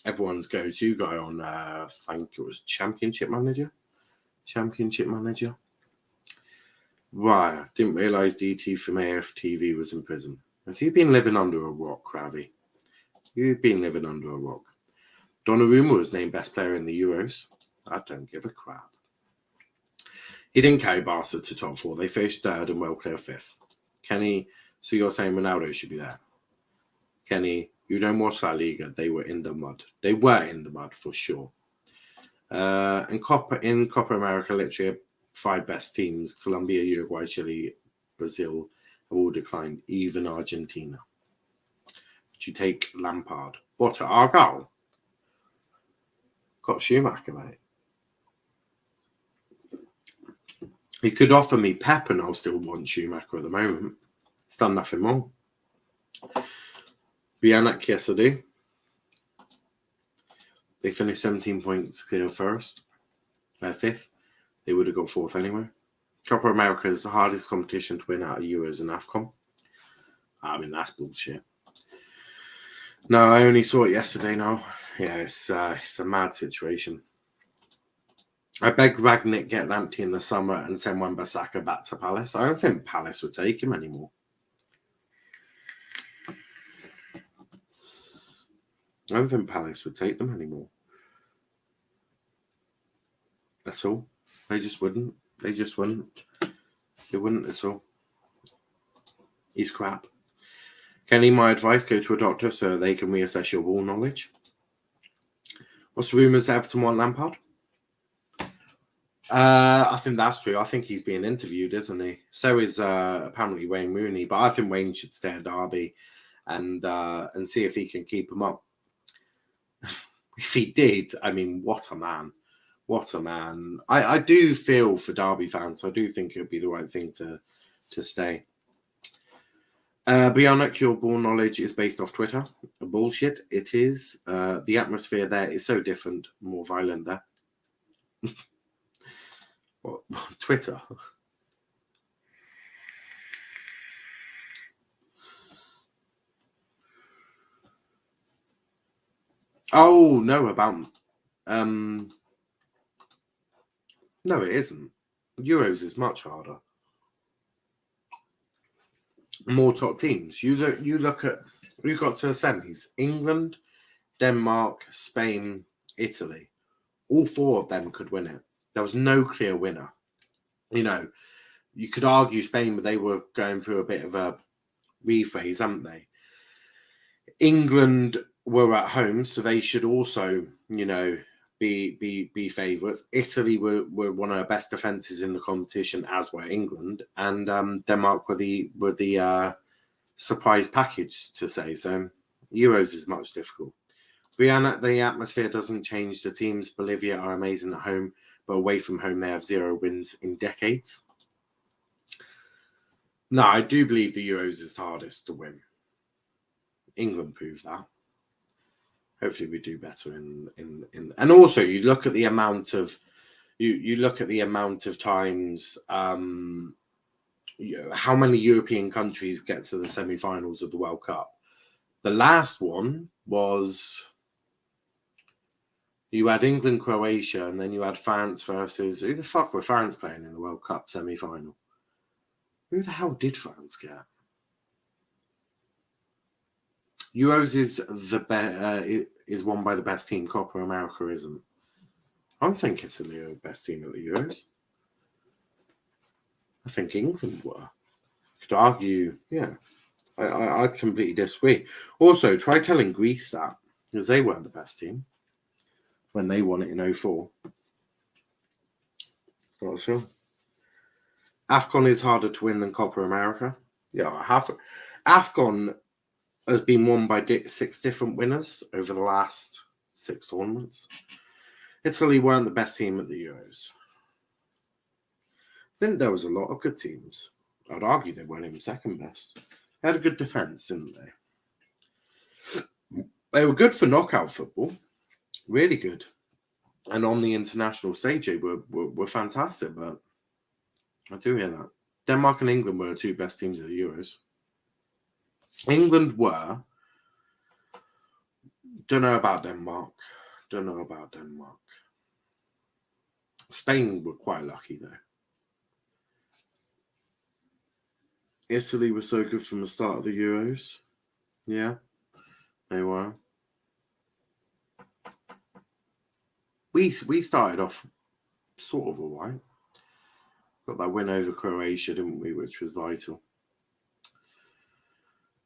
everyone's go-to guy on, I think it was Championship Manager. Right, didn't realise DT from AFTV was in prison. Have you been living under a rock, Ravi? You've been living under a rock. Donnarumma was named best player in the Euros. I don't give a crap. He didn't carry Barca to top 4. They finished third and well clear 5th. Kenny, so you're saying Ronaldo should be there? Kenny, you don't watch La Liga. They were in the mud. They were in the mud for sure. In Copa America, literally 5 best teams: Colombia, Uruguay, Chile, Brazil have all declined, even Argentina. Would you take Lampard? What, at Argyle? Got Schumacher, mate. He could offer me Pep and I'll still want Schumacher at the moment. He's done nothing wrong. Bianak, yes I do. They finished 17 points clear first. 5th. They would have got 4th anyway. Copa America is the hardest competition to win out of Euros and AFCON. I mean, that's bullshit. No, I only saw it yesterday now. Yeah, it's a mad situation. I beg Ragnick get Lamptey in the summer and send Wan-Bissaka back to Palace. I don't think Palace would take him anymore. I don't think Palace would take them anymore. That's all. They just wouldn't. They wouldn't at all. He's crap. Kenny, my advice, go to a doctor so they can reassess your ball knowledge. What's the rumours Everton want Lampard? I think that's true. I think he's being interviewed, isn't he? So is apparently Wayne Rooney, but I think Wayne should stay at Derby and see if he can keep him up. If he did, I mean, what a man. What a man. I do feel for Derby fans. I do think it would be the right thing to stay. Bionic, your ball knowledge is based off Twitter. Bullshit, it is. The atmosphere there is so different, more violent there. What? Twitter? Oh, no, about... No, it isn't. Euros is much harder. More top teams. You look at... We got to the semis. England, Denmark, Spain, Italy. All 4 of them could win it. There was no clear winner. You know, you could argue Spain, but they were going through a bit of a rephrase, haven't they? England were at home, so they should also, you know, be favourites. Italy were one of the best defences in the competition, as were England, and Denmark were the surprise package, to say. So Euros is much difficult. The atmosphere doesn't change. The teams, Bolivia, are amazing at home, but away from home, they have 0 wins in decades. No, I do believe the Euros is the hardest to win. England proved that. Hopefully, we do better in. And also, you look at the amount of times. How many European countries get to the semi-finals of the World Cup? The last one was you had England, Croatia, and then you had France versus who the fuck were France playing in the World Cup semi-final? Who the hell did France get? Euros is won by the best team. Copa America isn't. I think it's the best team at the Euros. I think England were. Could argue, yeah. I'd completely disagree. Also, try telling Greece that, because they weren't the best team when they won it in 2004. Not sure. AFCON is harder to win than Copa America. Yeah, AFCON has been won by 6 different winners over the last 6 tournaments. Italy weren't the best team at the Euros. I think there was a lot of good teams. I'd argue they weren't even second best. They had a good defence, didn't they? They were good for knockout football. Really good. And on the international stage, they were fantastic. But I do hear that. Denmark and England were the 2 best teams at the Euros. England were. Don't know about Denmark. Spain were quite lucky, though. Italy was so good from the start of the Euros. Yeah, they were. We started off sort of all right. Got that win over Croatia, didn't we, which was vital.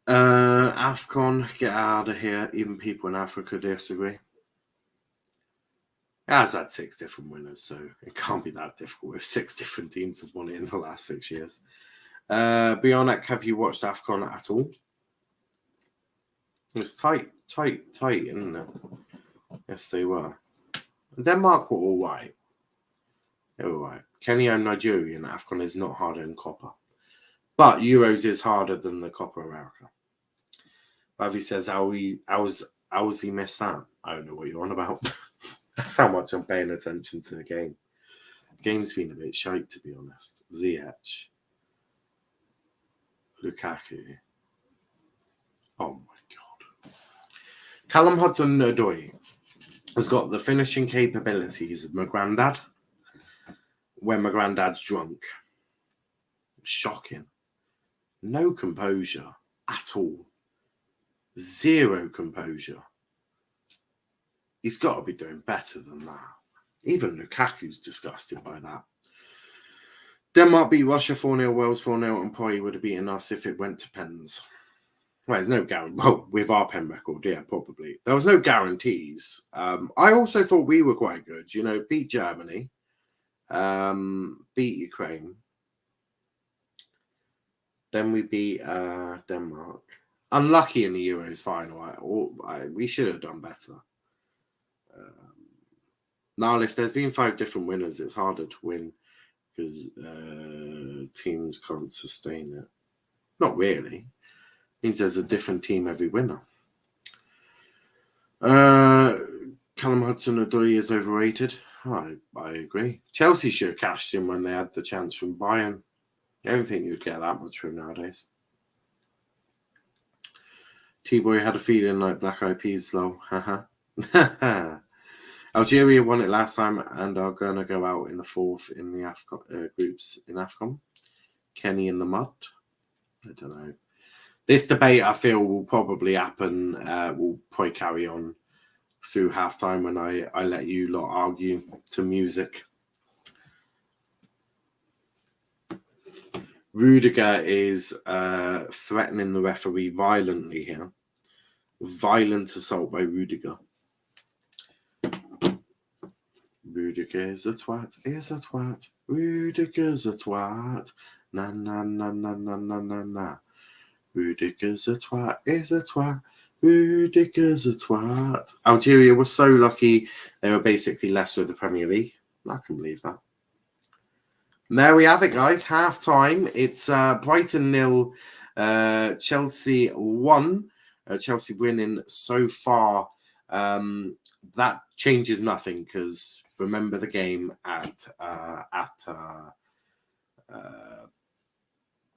AFCON, get out of here. Even people in Africa disagree. It has had 6 different winners, so it can't be that difficult if 6 different teams have won it in the last 6 years. Bionek, have you watched AFCON at all? It's tight, isn't it? Yes, they were. Denmark were all right. They were all right. Kenya and Nigeria in AFCON is not harder than Copa. But Euros is harder than the Copa America. Ravi says, how has he missed that? I don't know what you're on about. That's how much I'm paying attention to the game. The game's been a bit shite, to be honest. Ziyech. Lukaku. Oh my God. Callum Hudson-Odoi has got the finishing capabilities of my granddad when my granddad's drunk. Shocking. No composure at all. 0 composure. He's got to be doing better than that. Even Lukaku's disgusted by that. Denmark beat Russia 4-0, Wales 4-0, and probably would have beaten us if it went to pens. Well, there's no guarantee. Well, with our pen record, yeah, probably. There was no guarantees. I also thought we were quite good. Beat Germany, beat Ukraine. Then we beat Denmark. Unlucky in the Euros final. We should have done better. Now, if there's been 5 different winners, it's harder to win because teams can't sustain it. Not really. It means there's a different team every winner. Callum Hudson-Odoi is overrated. I agree. Chelsea should have cashed in when they had the chance from Bayern. I don't think you'd get that much from nowadays. T-Boy had a feeling like Black Eyed Peas, though. Algeria won it last time and are going to go out in the 4th in the AFCON, groups in AFCON. Kenny in the mud. I don't know. This debate, I feel, will probably happen. Will probably carry on through halftime when I let you lot argue to music. Rudiger is threatening the referee violently here. Violent assault by Rudiger. Rudiger's a twat, is a twat. Rudiger's a twat. Na na na na na na na na. Rudiger's a twat, is a twat. Rudiger's a twat. Algeria was so lucky they were basically left with the Premier League. I can believe that. And there we have it, guys. Half time. It's Brighton 0, Chelsea 1. Chelsea winning so far. That changes nothing because remember the game at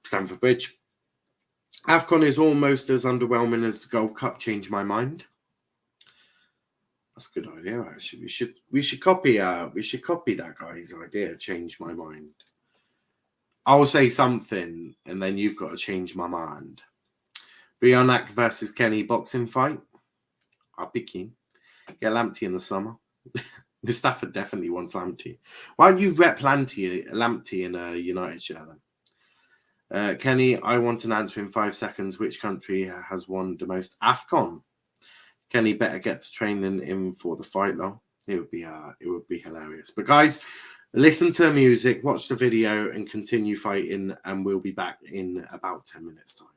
Stamford Bridge. AFCON is almost as underwhelming as the Gold Cup. Changed my mind. That's a good idea. Actually, we should copy that guy's idea. Change my mind. I'll say something, and then you've got to change my mind. Brighton versus Kenny boxing fight. I'll be keen. Get Lamptey in the summer. Mustafa definitely wants Lamptey. Why don't you rep Lamptey in a United shirt then? Kenny, I want an answer in 5 seconds. Which country has won the most AFCON? Kenny better get to training in for the fight long. It would be hilarious. But guys, listen to music, watch the video, and continue fighting. And we'll be back in about 10 minutes time.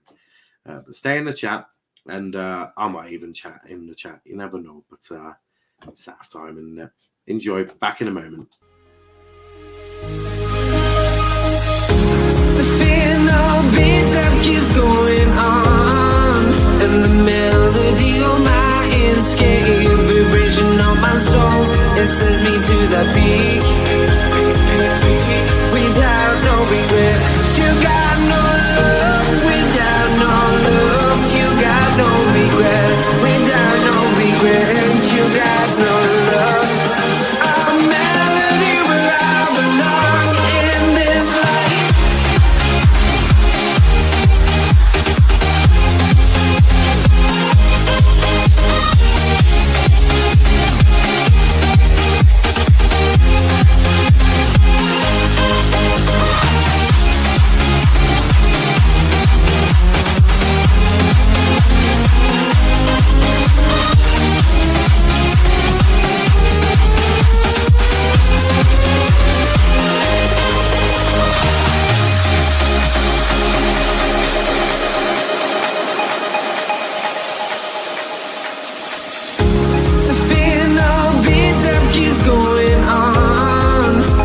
But stay in the chat, and I might even chat in the chat. You never know. But it's half time, and enjoy. Back in a moment. Keeps going on, and the melody of my escape, vibration of my soul, it sends me to the peak, without no regret. You got no love, without no love. You got no regret, without no regret. You got no love. A melody where I belong in this life.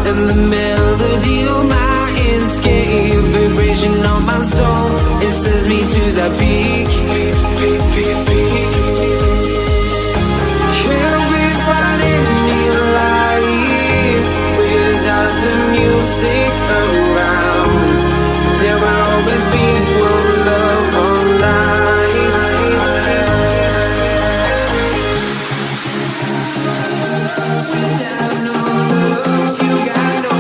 And the melody of my escape, vibration of my soul, it sends me to the peak. Can't we find any light without the music around? There will always be one love online. Without no love, you got no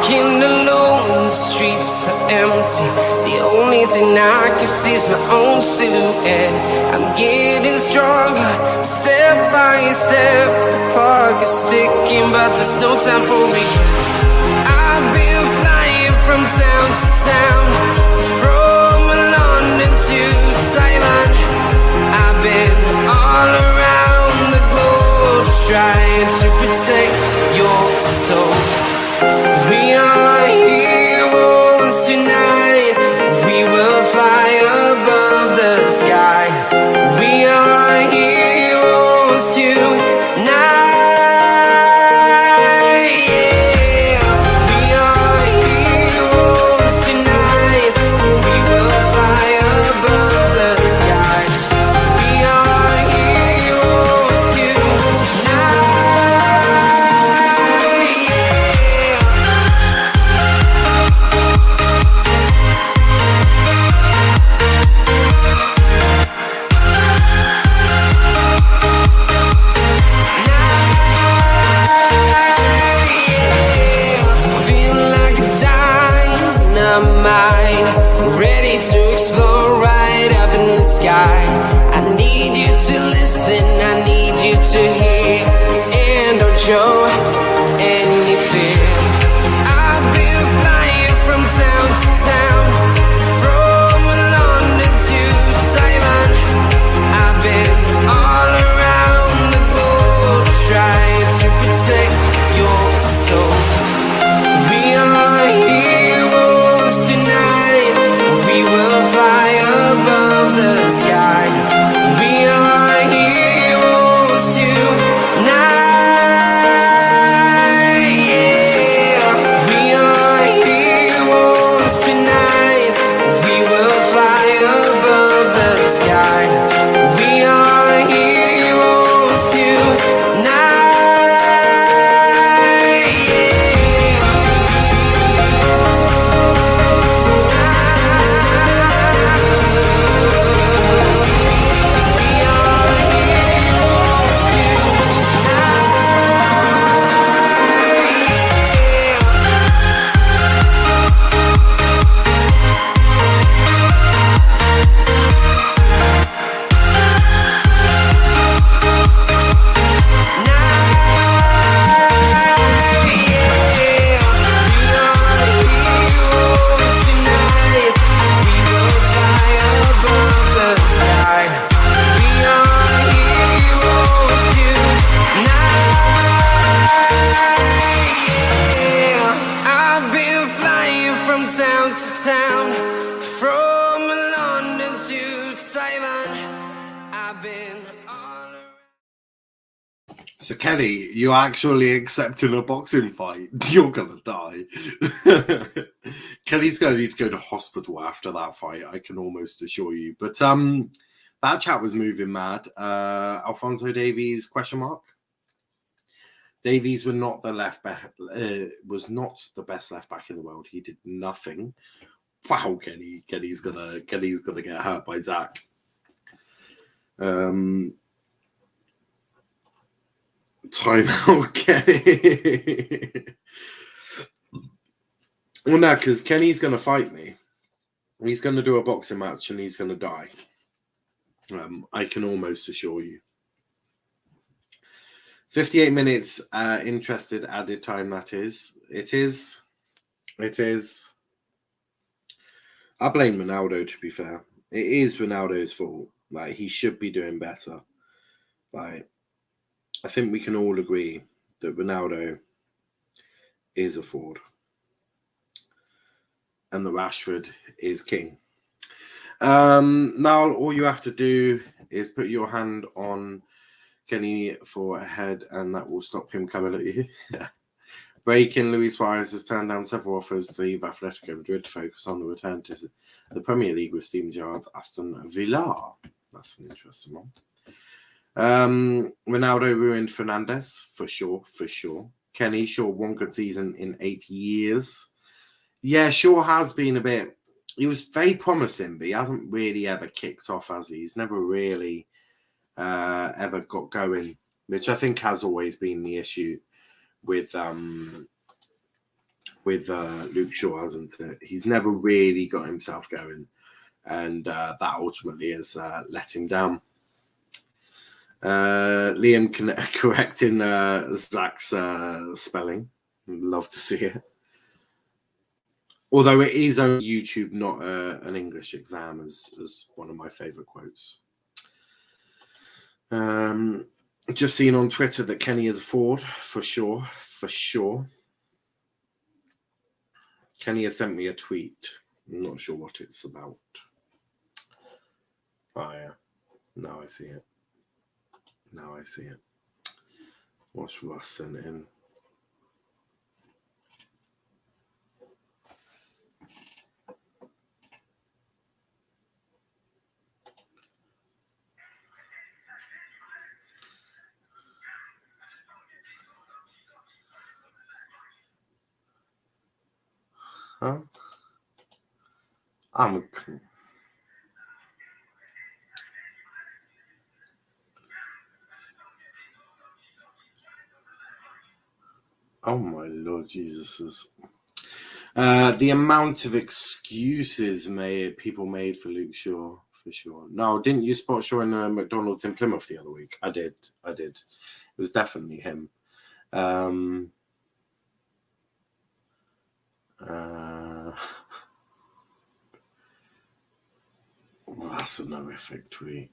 walking alone, the streets are empty. The only thing I can see is my own silhouette. I'm getting stronger, step by step. The clock is ticking, but there's no time for me. I've been flying from town to town, from London to Taiwan. I've been all around the globe, trying to protect your soul. We are heroes tonight. We will fly above the sky. We are heroes tonight. Yeah. We are heroes tonight. We will fly above the sky. We are heroes tonight. Ready to explore right up in the sky. I need you to listen, I need you to hear, and don't show any fear. I've been flying from town to town, from London to Taiwan. I've been all around the globe, trying to protect your soul. We are heroes tonight. We will fly above the sky. We are heroes tonight. Yeah. We are heroes tonight. We will fly above the sky. We are heroes tonight. Town to town, from London to Taiwan. I've been all around. So, Kenny, you actually accepting a boxing fight? You're gonna die. Kenny's gonna need to go to hospital after that fight, I can almost assure you. But that chat was moving mad. Alphonso Davies, question mark? Davies was not the best left back in the world. He did nothing. Wow, Kenny's gonna get hurt by Zach. Time out, Kenny. Well, no, because Kenny's gonna fight me. He's gonna do a boxing match and he's gonna die. I can almost assure you. 58 minutes interested added time, that is. It is. I blame Ronaldo, to be fair. It is Ronaldo's fault. Like, he should be doing better. Like, I think we can all agree that Ronaldo is a fraud. And that Rashford is king. Now, all you have to do is put your hand on Kenny for a head, and that will stop him coming at you. Breaking, Luis Suarez has turned down several offers to leave Atletico Madrid to focus on the return to the Premier League with Steven Gerrard's Aston Villa. That's an interesting one. Ronaldo ruined Fernandes, for sure. Kenny, Shaw, one good season in 8 years. Yeah, Shaw has been a bit... He was very promising, but he hasn't really ever kicked off, has he? He's never really ever got going, which I think has always been the issue with with Luke Shaw, hasn't it? He's never really got himself going, and that ultimately has let him down. Liam correcting Zach's spelling. Love to see it. Although it is on YouTube, not an English exam, as one of my favourite quotes. Just seen on Twitter that Kenny is a fraud, for sure. Kenny has sent me a tweet. I'm not sure what it's about. Oh, yeah. Now I see it. What's Russ sent in? Huh? Oh my Lord Jesus. The amount of excuses people made for Luke Shaw, for sure. No, didn't you spot Shaw in McDonald's in Plymouth the other week? I did. It was definitely him. Well, that's a horrific tweet.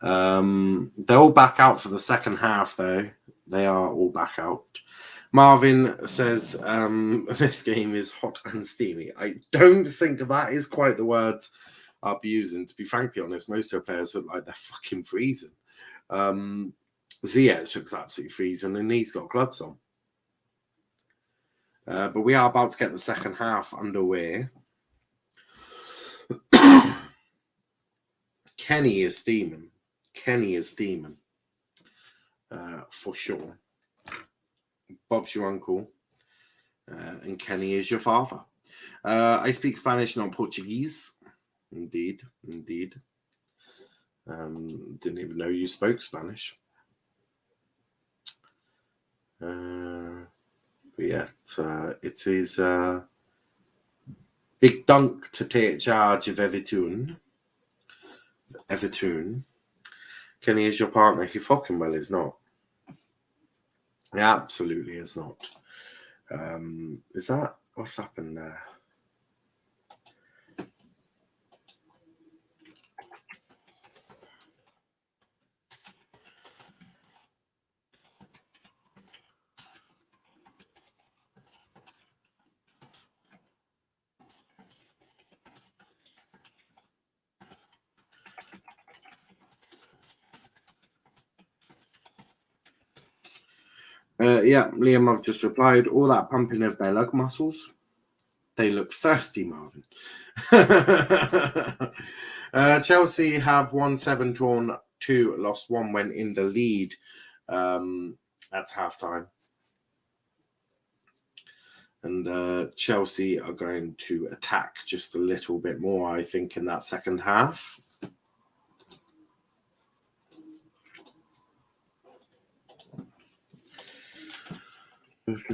They're all back out for the second half, though. They are all back out. Marvin says this game is hot and steamy. I don't think that is quite the words I'll be using. To be frankly honest, most of the players look like they're fucking freezing. Ziyech looks absolutely freezing, and he's got gloves on. But we are about to get the second half underway. Kenny is steaming. For sure. Bob's your uncle, and Kenny is your father. I speak Spanish, not Portuguese. Indeed. Didn't even know you spoke Spanish. But yeah, it is big dunk to take charge of Everton. Kenny is your partner. He fucking well is not. He absolutely is not. Is that what's happened there? Yeah, Liam, I've just replied. All that pumping of their leg muscles. They look thirsty, Marvin. Chelsea have won 7, drawn 2, lost 1, went in the lead at halftime. And Chelsea are going to attack just a little bit more, I think, in that second half. That's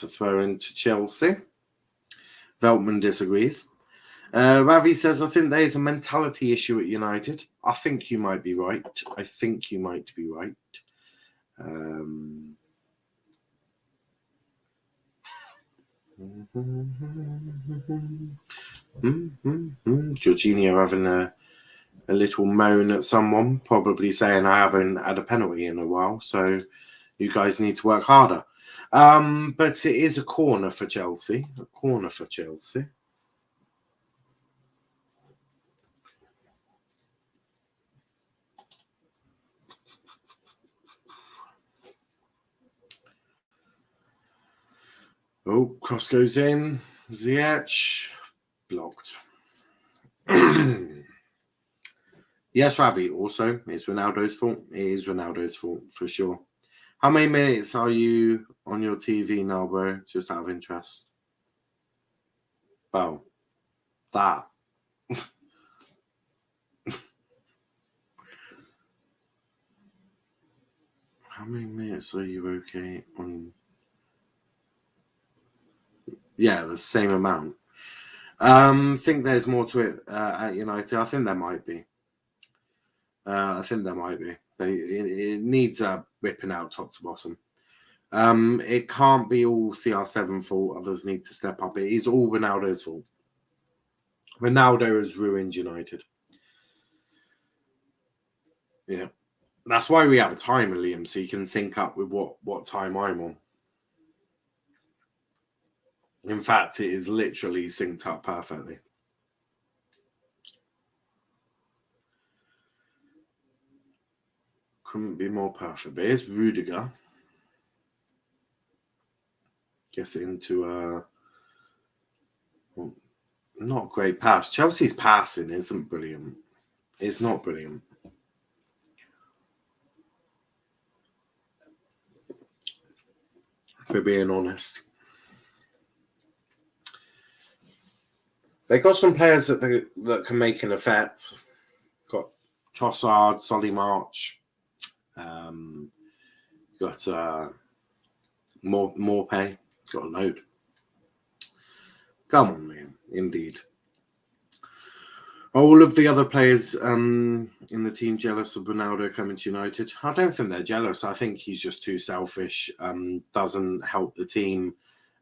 a throw into Chelsea. Veltman disagrees. Ravi says, I think there's a mentality issue at United. I think you might be right. Jorginho having a little moan at someone, probably saying I haven't had a penalty in a while, so you guys need to work harder. But it is a corner for Chelsea. Oh, cross goes in. Ziyech blocked. Yes, Ravi, also, it's Ronaldo's fault. It is Ronaldo's fault, for sure. How many minutes are you on your TV now, bro? Just out of interest. Well, that. So you okay on? Yeah, the same amount. Think there's more to it at United. I think there might be. It needs ripping out top to bottom. It can't be all CR7 fault. Others need to step up. It is all Ronaldo's fault. Ronaldo has ruined United. Yeah. That's why we have a timer, Liam, so you can sync up with what time I'm on. In fact, it is literally synced up perfectly. Couldn't be more perfect. But here's Rudiger. Gets into not great pass. Chelsea's passing isn't brilliant. It's not brilliant. For being honest. They got some players that can make an effect. Got Trossard, Solly March. Got more pay. Got a load. Come on, man. Indeed. All of the other players in the team jealous of Ronaldo coming to United? I don't think they're jealous. I think he's just too selfish, doesn't help the team,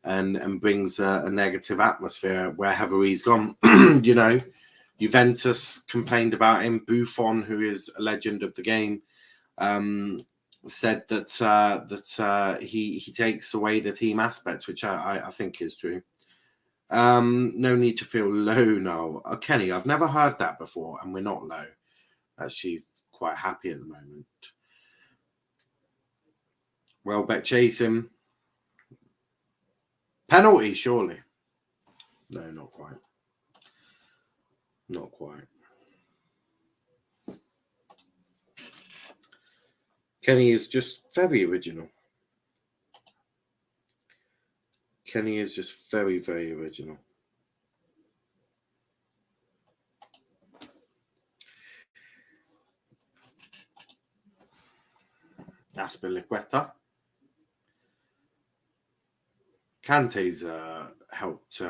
and brings a negative atmosphere wherever he's gone. Juventus complained about him. Buffon, who is a legend of the game, said that he takes away the team aspect, which I think is true. No need to feel low, no. Kenny, I've never heard that before, and we're not low. Actually, quite happy at the moment. Welbeck chasing. Penalty, surely. No, not quite. Not quite. Kenny is just very original. Kenny is just very, very original. Aspilicueta. Kante's helped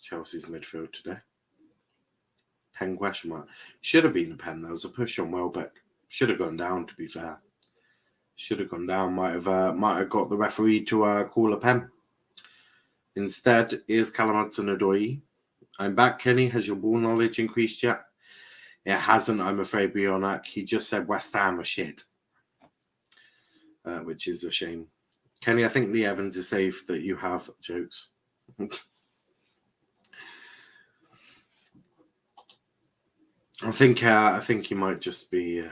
Chelsea's midfield today. Pen question mark. Should have been a pen. There was a push on Welbeck. Should have gone down, to be fair. Should have gone down. Might have got the referee to call a pen. Instead, is Calamata Odoi. I'm back, Kenny. Has your ball knowledge increased yet? It hasn't, I'm afraid, Bionak. He just said West Ham are shit. Which is a shame. Kenny, I think Lee Evans is safe that you have jokes. I think he might just be.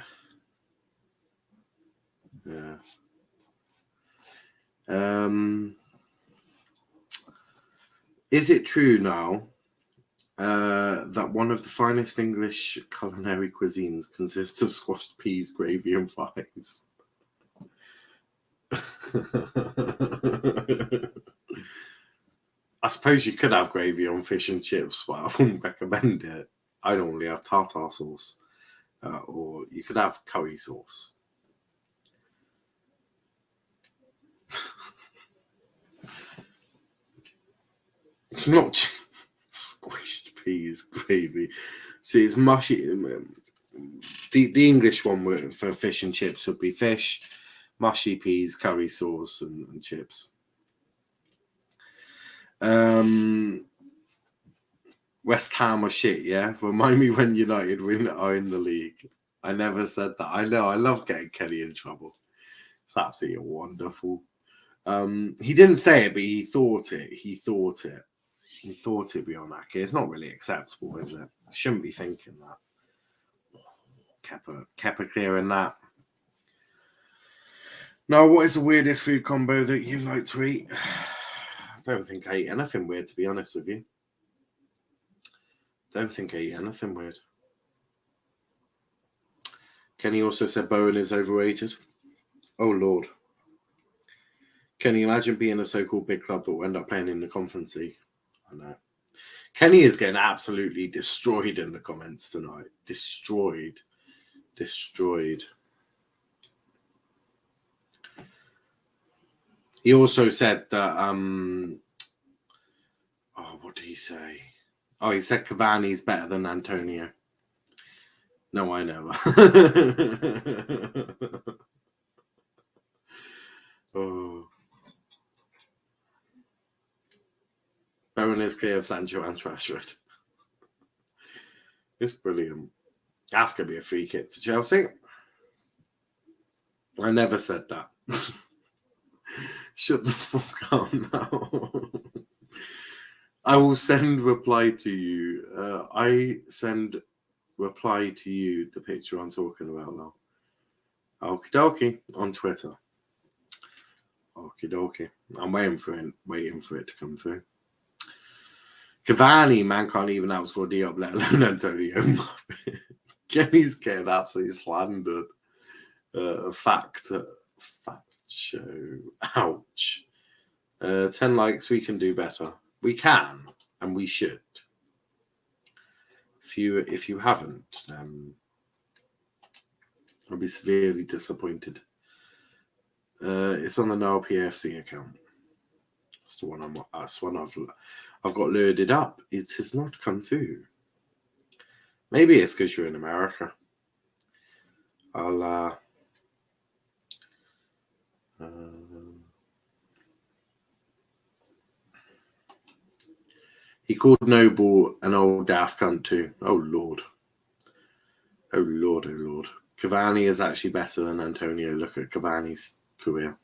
Is it true now that one of the finest English culinary cuisines consists of squashed peas, gravy, and fries? I suppose you could have gravy on fish and chips, but I wouldn't recommend it. I normally have tartar sauce, or you could have curry sauce. It's not squished peas, gravy. See, it's mushy. The English one for fish and chips would be fish, mushy peas, curry sauce, and chips. West Ham are shit, yeah? Remind me when United are in the league. I never said that. I know, I love getting Kenny in trouble. It's absolutely wonderful. He didn't say it, but he thought it. He thought it beyond that. It's not really acceptable, is it? I shouldn't be thinking that. Kepa clearing that. Now, what is the weirdest food combo that you like to eat? I don't think I eat anything weird, to be honest with you. Don't think I eat anything weird. Kenny also said Bowen is overrated. Oh, Lord. Can you imagine being a so-called big club that will end up playing in the Conference League? I know. Kenny is getting absolutely destroyed in the comments tonight. Destroyed. He also said that what did he say? Oh, he said Cavani's better than Antonio. No, I know. Oh. Bowen is clear of Sancho and Rashford. It's brilliant. That's going to be a free kick to Chelsea. I never said that. Shut the fuck up now. I will send reply to you. I send reply to you the picture I'm talking about now. Okie dokie on Twitter. Okie dokie. I'm waiting for it to come through. Cavani, man, can't even outscore Diop, let alone Antonio. Kenny's getting absolutely slandered. Fact show. Ouch. 10 likes, we can do better. We can, and we should. If you haven't, I'll be severely disappointed. It's on the Niall PFC account. It's the one that's one I've got loaded up. It has not come through. Maybe it's because you're in America. He called Noble an old daft cunt too. Oh Lord. Oh Lord, oh Lord. Cavani is actually better than Antonio. Look at Cavani's career.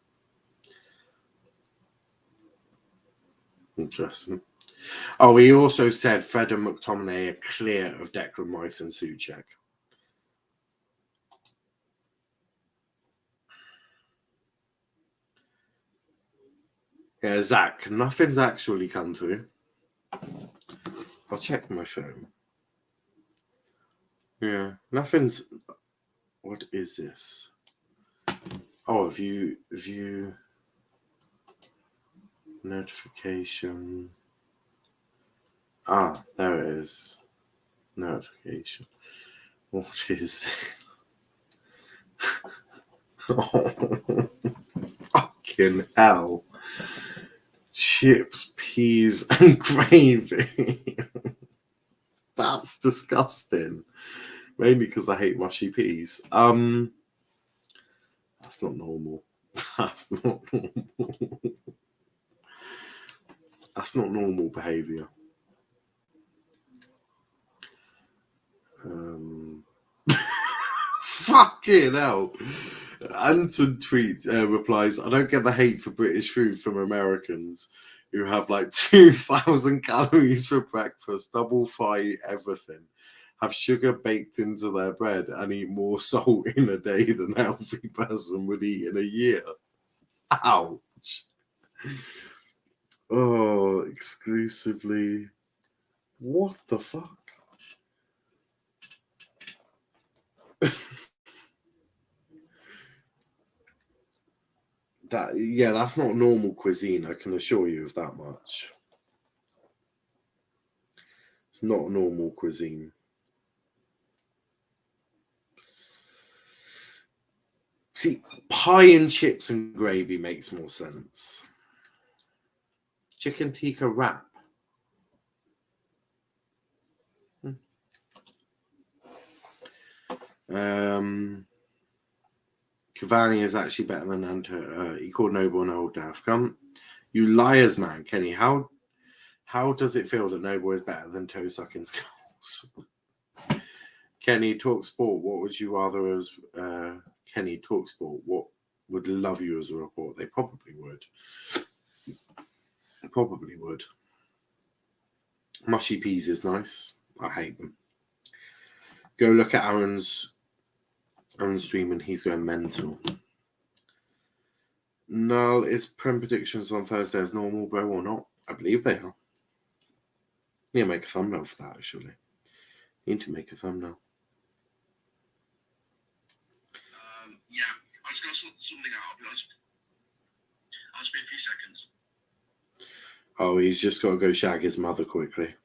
Interesting. Oh, he also said Fred and McTominay are clear of Declan Rice and Souček. Yeah, Zach, nothing's actually come through. I'll check my phone. Yeah, nothing's... What is this? Oh, view notification. Ah, there it is. Notification. What is this? Oh, fucking hell. Chips, peas, and gravy. That's disgusting. Mainly because I hate mushy peas. That's not normal. That's not normal. That's not normal behaviour. Fucking hell. Anton replies, I don't get the hate for British food from Americans who have like 2,000 calories for breakfast, double fry everything, have sugar baked into their bread, and eat more salt in a day than a healthy person would eat in a year. Ouch. Oh, exclusively. What the fuck? That's not normal cuisine, I can assure you of that much. It's not normal cuisine. See, pie and chips and gravy makes more sense. Chicken tikka wrap. Cavani is actually better than Anto. He called Noble an old daft cunt. You liars, man, Kenny. How does it feel that Noble is better than toe sucking skulls? Kenny, talk sport. What would you rather as Kenny talk sport? What would love you as a report? They probably would. Probably would. Mushy peas is nice. I hate them. Go look at Aaron's stream and he's going mental. Niall, is Prem predictions on Thursday as normal, bro, or not? I believe they are. Need to make a thumbnail for that, actually. Need to make a thumbnail. Yeah, I just got something out. I'll just be a few seconds. Oh, he's just got to go shag his mother quickly.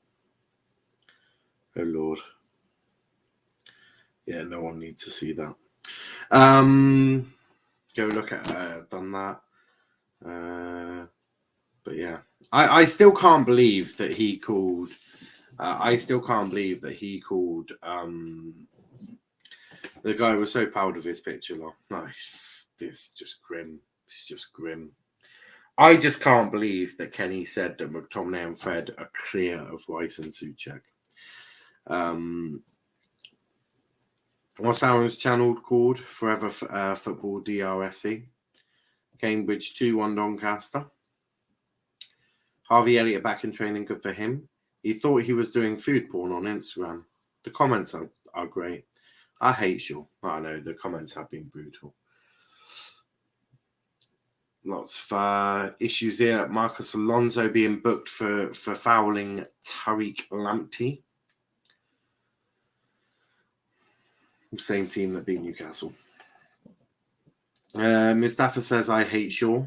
Oh, Lord. Yeah, no one needs to see that. Go look at done that. But yeah, I still can't believe that he called. I still can't believe that he called. The guy was so proud of his picture. No, it's just grim. It's just grim. I just can't believe that Kenny said that McTominay and Fred are clear of Rice and Souček. What's Aaron's channel called? Forever Football DRFC. Cambridge 2-1 Doncaster. Harvey Elliott back in training, good for him. He thought he was doing food porn on Instagram. The comments are great. I hate Shaw. I know, the comments have been brutal. Lots of issues here. Marcus Alonso being booked for fouling Tariq Lamptey. Same team that beat Newcastle. Mustafa says, I hate Shaw.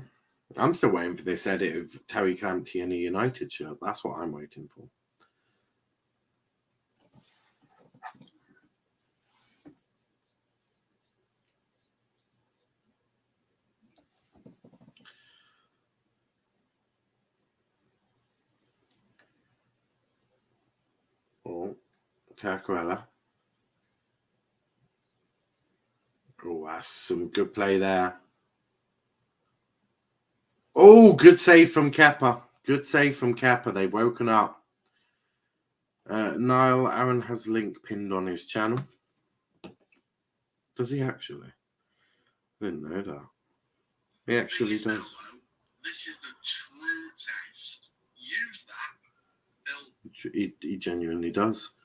I'm still waiting for this edit of Tariq Lamptey in a United shirt. That's what I'm waiting for. Oh, Cacarella. Oh, that's some good play there. Oh, good save from Kepa. Good save from Kepa. They've woken up. Niall, Aaron has link pinned on his channel. Does he actually? I didn't know that. He actually does. This is the true test. Use that. He genuinely does.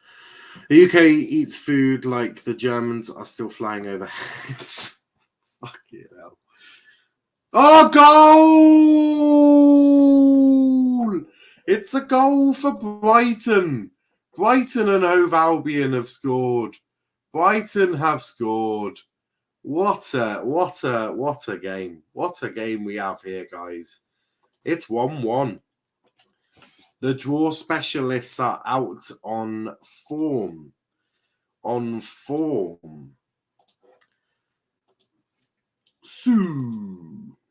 The UK eats food like the Germans are still flying overhead. Fuck it hell. Oh, goal! It's a goal for Brighton. Brighton and Hove Albion have scored. Brighton have scored. What a game. What a game we have here, guys. It's 1-1. The draw specialists are out on form.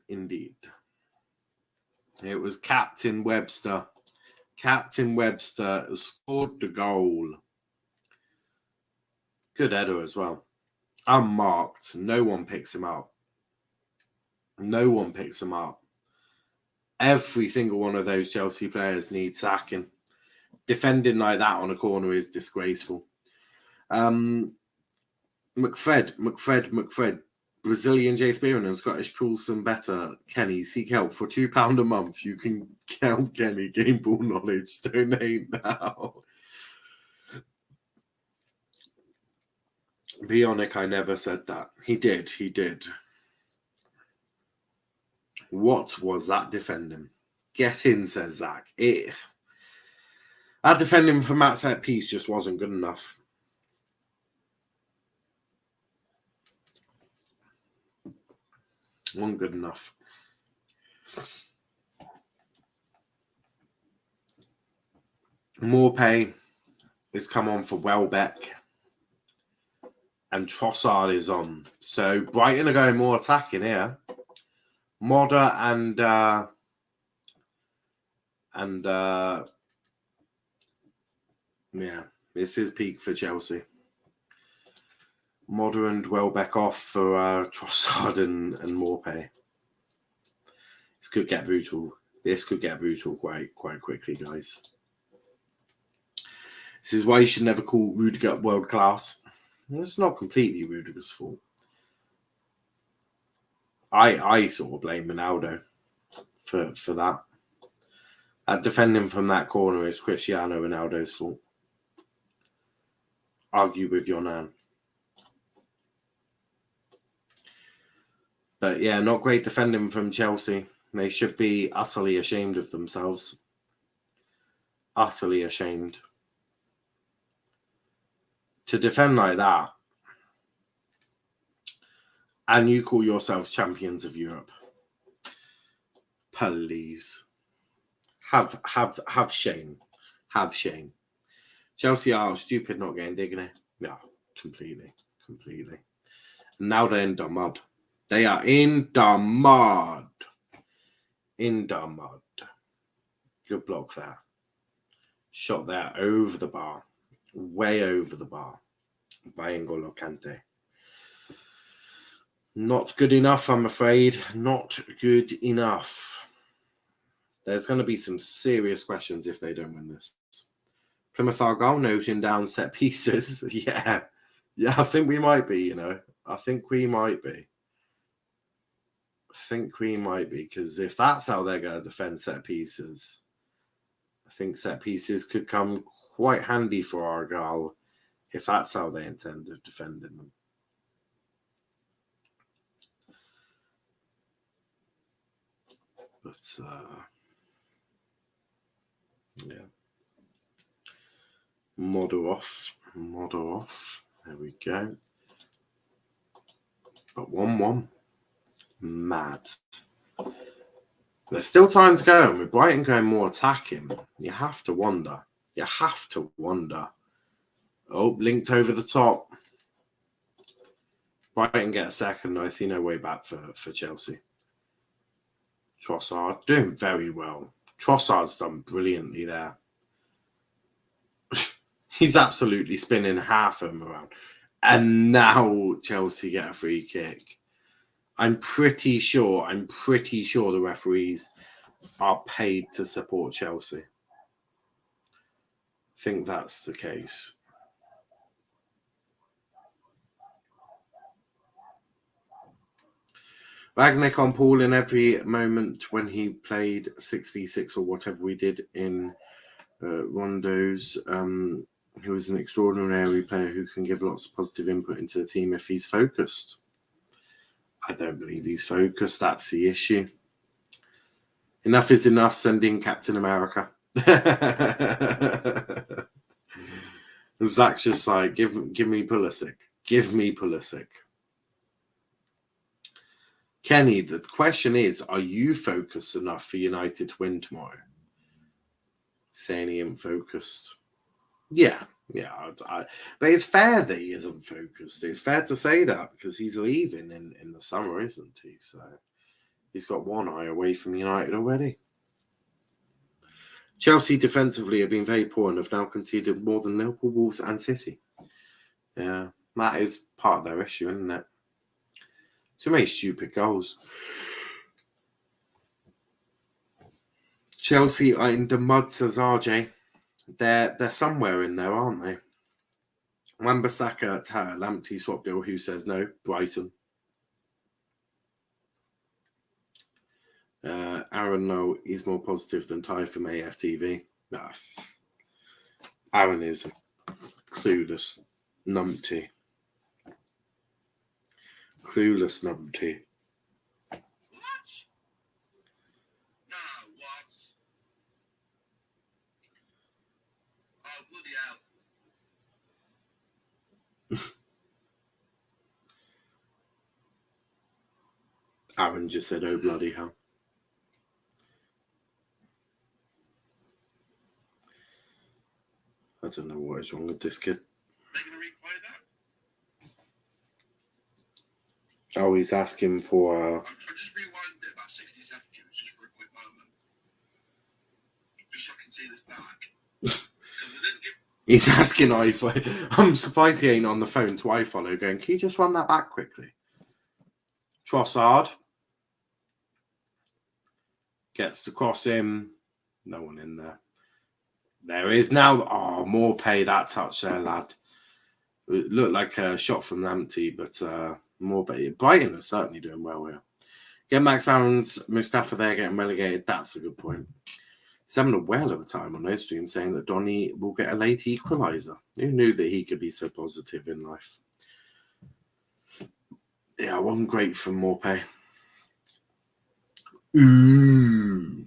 Indeed. It was Captain Webster. Captain Webster scored the goal. Good header as well. Unmarked. No one picks him up. No one picks him up. Every single one of those Chelsea players needs sacking. Defending like that on a corner is disgraceful. McFred. Brazilian J Spearman and Scottish Poulsen better. Kenny, seek help for £2 a month. You can help Kenny gain ball knowledge. Donate now. Bionic, I never said that. He did. What was that defending? Get in, says Zach. That defending from that set piece just wasn't good enough. Wasn't good enough. Morpay is come on for Welbeck. And Trossard is on. So Brighton are going more attacking here. Modder and this is peak for Chelsea. Modder and Welbeck off for Trossard and Morpay. This could get brutal. Quite quickly, guys. This is why you should never call Rudiger world class. It's not completely Rudiger's fault. I sort of blame Ronaldo for that. Defending from that corner is Cristiano Ronaldo's fault. Argue with your nan. But yeah, not great defending from Chelsea. They should be utterly ashamed of themselves. Utterly ashamed. To defend like that, and you call yourselves champions of Europe. Please. Have shame. Have shame. Chelsea are stupid not getting dignity. Yeah, completely. And now they're in the mud. They are in the mud. in the mud. Good block there. Shot there over the bar. Way over the bar by GoloKante. Not good enough, I'm afraid. Not good enough. There's going to be some serious questions if they don't win this. Plymouth Argyle noting down set pieces. Yeah, I think we might be, I think we might be. Because if that's how they're going to defend set pieces, I think set pieces could come quite handy for Argyle if that's how they intend of defending them. But, yeah. Model off. There we go. But 1-1. Mad. There's still time to go. With Brighton going more attacking, you have to wonder. Oh, linked over the top. Brighton get a second. I see no way back for Chelsea. Trossard doing very well. Trossard's done brilliantly there. He's absolutely spinning half of them around. And now Chelsea get a free kick. I'm pretty sure the referees are paid to support Chelsea. I think that's the case. Ragnick on Paul in every moment when he played 6v6 or whatever we did in Rondo's. He was an extraordinary player who can give lots of positive input into the team if he's focused. I don't believe he's focused. That's the issue. Enough is enough. Send in Captain America. Zach's just like, give me Pulisic. Give me Pulisic. Kenny, the question is, are you focused enough for United to win tomorrow? Saying he isn't focused. Yeah. But it's fair that he isn't focused. It's fair to say that because he's leaving in the summer, isn't he? So he's got one eye away from United already. Chelsea defensively have been very poor and have now conceded more than Liverpool, Wolves and City. Yeah, that is part of their issue, isn't it? Too many stupid goals. Chelsea are in the mud, says RJ. They're somewhere in there, aren't they? Wan-Bissaka at Lamptey swap deal. Who says no? Brighton. Aaron, no, he's more positive than Ty from AFTV. Nah. Aaron is a clueless numpty. What? No, what? Oh, bloody hell. Aaron just said, oh, bloody hell. I don't know what is wrong with this kid. Are they going to replay that? Oh, he's asking for... I just rewind it about 60 seconds just for a quick moment. Just so I can see this back. He's asking iFollow. I'm surprised he ain't on the phone to iFollow going, can you just run that back quickly? Trossard gets to cross him. No one in there. There is now. Oh, more pay that touch there, lad. It looked like a shot from Lamptey, but more pay. Brighton are certainly doing well here. Get Max Aaron's Mustafa there getting relegated. That's a good point. He's having a whale of a time on those streams saying that Donny will get a late equaliser. Who knew that he could be so positive in life? Yeah, one great from Morpay. Ooh.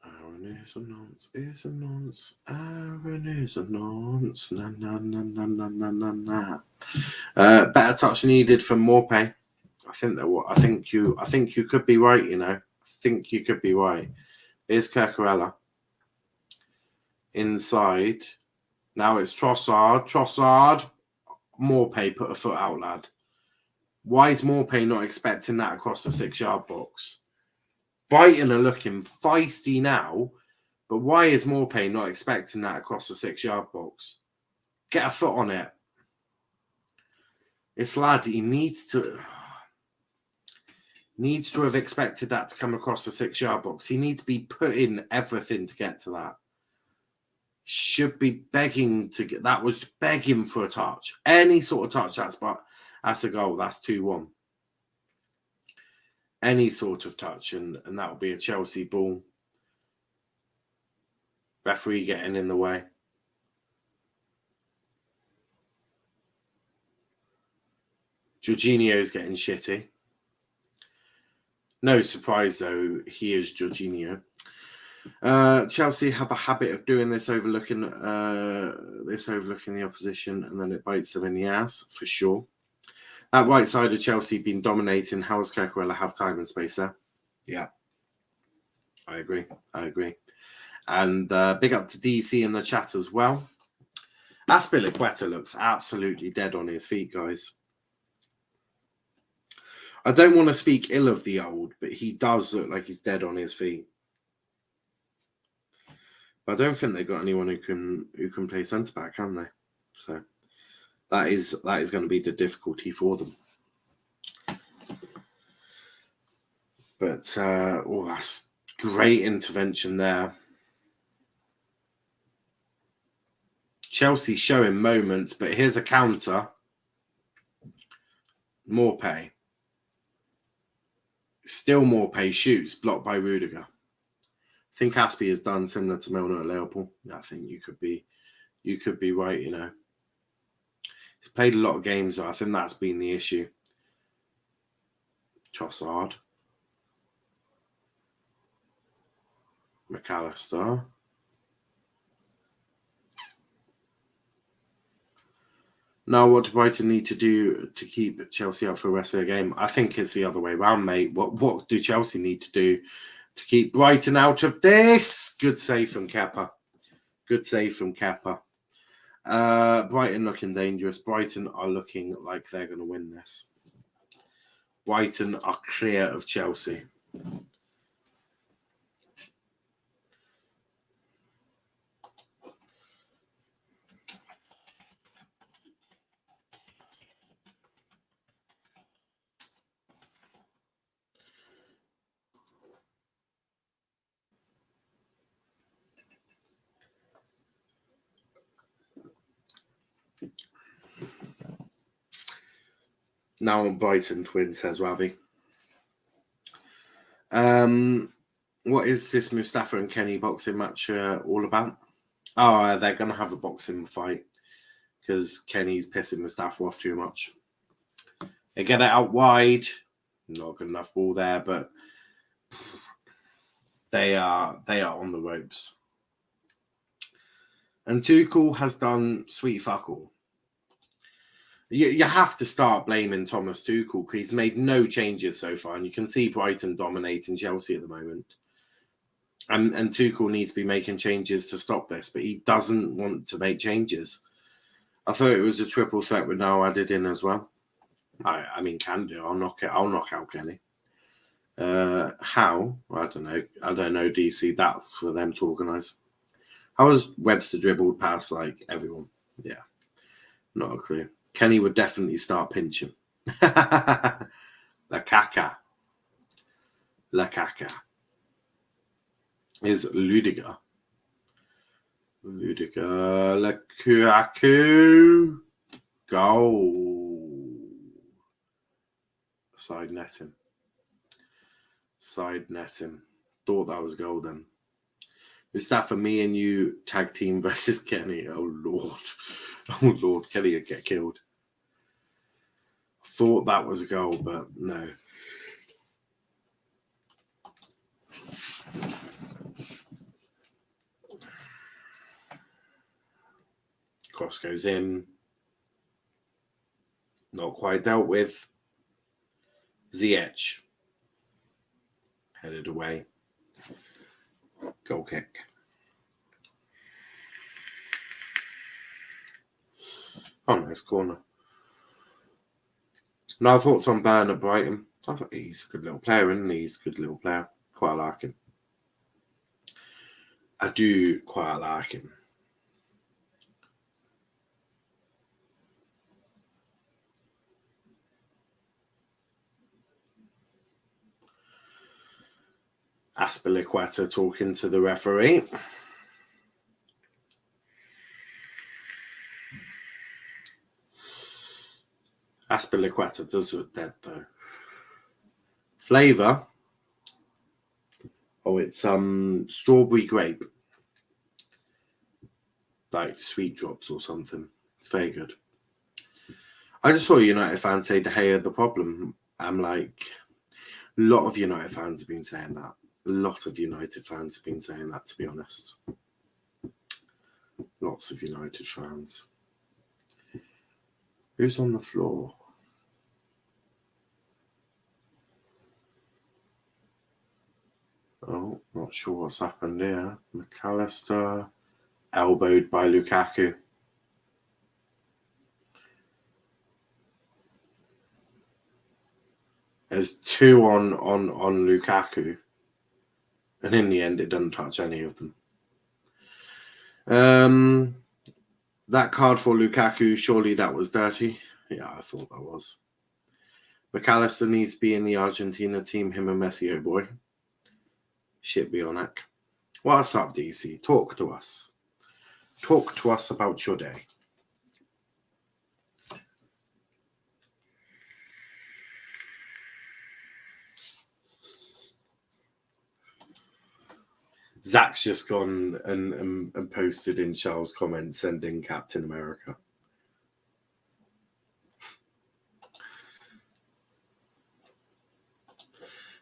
Aaron is a nonce, Aaron is a nonce. Na. Better touch needed from Morpay. I think you could be right, I think you could be right. Here's Kerkerella. Inside. Now it's Trossard. Morpay put a foot out, lad. Why is Morpay not expecting that across the 6-yard box? Brighton are looking feisty now, but why is Morpay not expecting that across the 6-yard box? Get a foot on it. This lad, he needs to have expected that to come across the 6-yard box. He needs to be putting everything to get to that. Should be begging to get that. Was begging for a touch. Any sort of touch, that's a goal. That's 2-1. Any sort of touch, and that will be a Chelsea ball. Referee getting in the way. Jorginho's getting shitty. No surprise, though, he is Jorginho. Chelsea have a habit of doing this, overlooking the opposition, and then it bites them in the ass, for sure. That right side of Chelsea been dominating. How does Cucurella have time and space there? Yeah, I agree. And big up to DC in the chat as well. Azpilicueta looks absolutely dead on his feet, guys. I don't want to speak ill of the old, but he does look like he's dead on his feet. But I don't think they've got anyone who can play centre back, can they? So that is going to be the difficulty for them. But that's great intervention there. Chelsea showing moments, but here's a counter. Morpay. Still Morpay shoots, blocked by Rudiger. I think Aspie has done similar to Milner at Liverpool. I think you could be right, you know. He's played a lot of games, though. I think that's been the issue. Trossard. McAllister. Now, what do Brighton need to do to keep Chelsea up for the rest of the game? I think it's the other way around, mate. What do Chelsea need to do to keep Brighton out of this? Good save from Kepa. Brighton looking dangerous. Brighton are looking like they're going to win this. Brighton are clear of Chelsea. Now on Brighton twin, says Ravi. What is this Mustafa and Kenny boxing match all about? Oh, they're going to have a boxing fight because Kenny's pissing Mustafa off too much. They get it out wide. Not good enough ball there, but they are on the ropes. And Tuchel has done sweet fuck all. You have to start blaming Thomas Tuchel because he's made no changes so far. And you can see Brighton dominating Chelsea at the moment. And Tuchel needs to be making changes to stop this, but he doesn't want to make changes. I thought it was a triple threat with Niall added in as well. I mean, can do. I'll knock out Kenny. How? I don't know. DC. That's for them to organise. How was Webster dribbled past like everyone? Yeah, not a clue. Kenny would definitely start pinching. La Caca. Is Ludiger. Lukaku. Goal. Side netting. Thought that was goal then. Mustafa, me and you tag team versus Kenny. Oh Lord, Kenny would get killed. Thought that was a goal, but no. Cross goes in. Not quite dealt with. Ziyech. Headed away. Goal kick. Oh, nice corner. Now, thoughts on Burn at Brighton. I thought he's a good little player, isn't he? He's a good little player. Quite like him. I do quite like him. Aspilicueta talking to the referee. Aspilicueta does look dead though. Flavour. Oh, it's strawberry grape. Like sweet drops or something. It's very good. I just saw a United fan say De Gea the problem. I'm like, a lot of United fans have been saying that. A lot of United fans have been saying that, to be honest. Lots of United fans. Who's on the floor? Oh, not sure what's happened here. McAllister elbowed by Lukaku. There's 2 on Lukaku. And in the end, it doesn't touch any of them. That card for Lukaku, surely that was dirty. Yeah, I thought that was. McAllister needs to be in the Argentina team, him and Messi, oh boy. Shit be on it. What's up, DC? Talk to us. Talk to us about your day. Zach's just gone and posted in Charles' comments sending Captain America.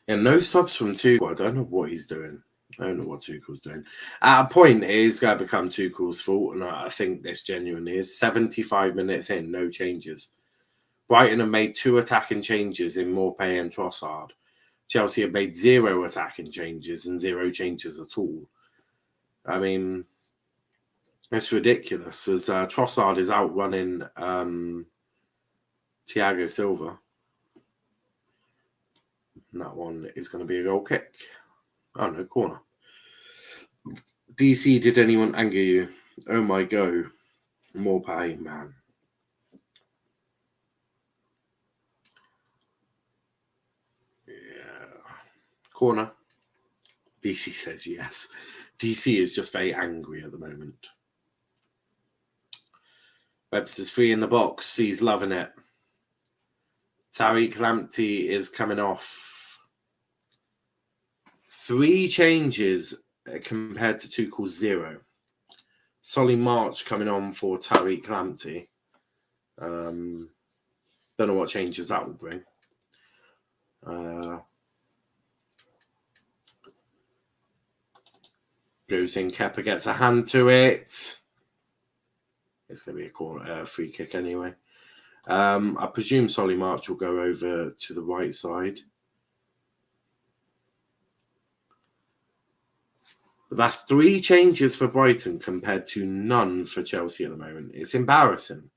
And no subs from Tuchel. I don't know what he's doing. I don't know what Tuchel's doing. At a point, it is going to become Tuchel's fault, and I think this genuinely is. 75 minutes in, no changes. Brighton have made 2 attacking changes in Maupay and Trossard. Chelsea have made 0 attacking changes and 0 changes at all. I mean, it's ridiculous as Trossard is outrunning Thiago Silva. And that one is going to be a goal kick. Oh, no, corner. DC, did anyone anger you? Oh, my go. Maupay, man. Yeah. Corner. DC says yes. DC is just very angry at the moment. Webster's free in the box. He's loving it. Tariq Lamptey is coming off. 3 changes compared to Tuchel's 0. Solly March coming on for Tariq Lamptey. Don't know what changes that will bring. Goes in, Kepa gets a hand to it. It's going to be a corner, free kick anyway. I presume Solly March will go over to the right side. But that's 3 changes for Brighton compared to none for Chelsea at the moment. It's embarrassing.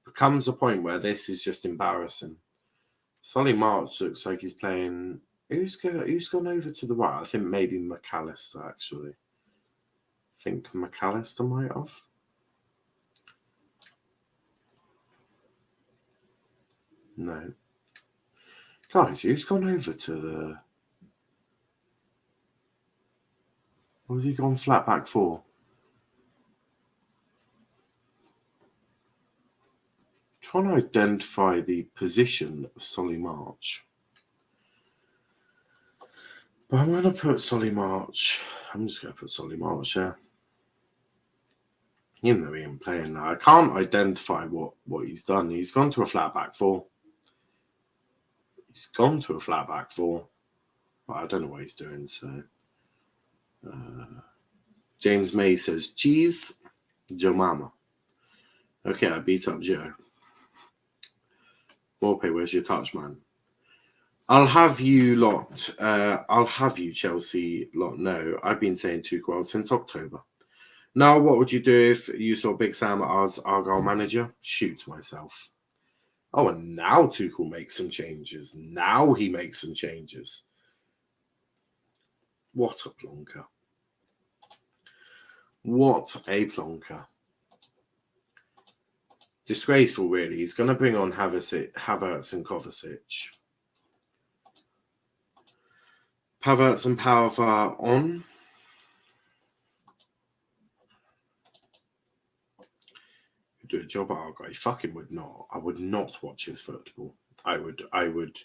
Becomes a point where this is just embarrassing. Solly March looks like he's playing. Who's gone over to the right? I think maybe McAllister, actually. I think McAllister might have. No. Guys, who's gone over to the... What has he gone flat back for? Trying to identify the position of Solly March. But I'm going to put Solly March. I'm just going to put Solly March there. Even though he ain't playing now, I can't identify what he's done. He's gone to a flat back 4. He's gone to a flat back 4. But I don't know what he's doing, so... James May says, cheese, Joe Mama. Okay, I beat up Joe. Maupay, where's your touch, man? I'll have you Chelsea lot know. I've been saying Tuchel since October. Now, what would you do if you saw Big Sam as Argyle manager? Shoot myself. Oh, and now Tuchel makes some changes. Now he makes some changes. What a plonker. What a plonker. Disgraceful, really. He's going to bring on Havertz and Kovacic. Havertz and Pavard on. Do a job at Argyle. I fucking would not. I would not watch his football. I would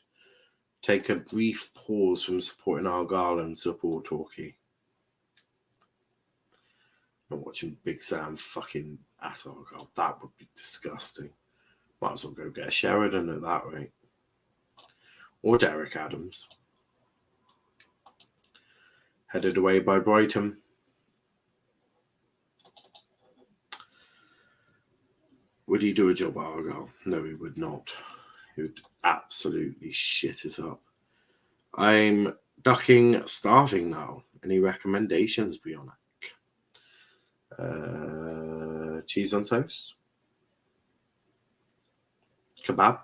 take a brief pause from supporting Argyle and support Torquay. Not watching Big Sam fucking at Argyle. That would be disgusting. Might as well go get a Sheridan at that rate. Or Derek Adams. Headed away by Brighton. Would he do a job at Argyle? No, he would not. He would absolutely shit it up. I'm ducking starving now. Any recommendations, Brianna? Cheese on toast? Kebab?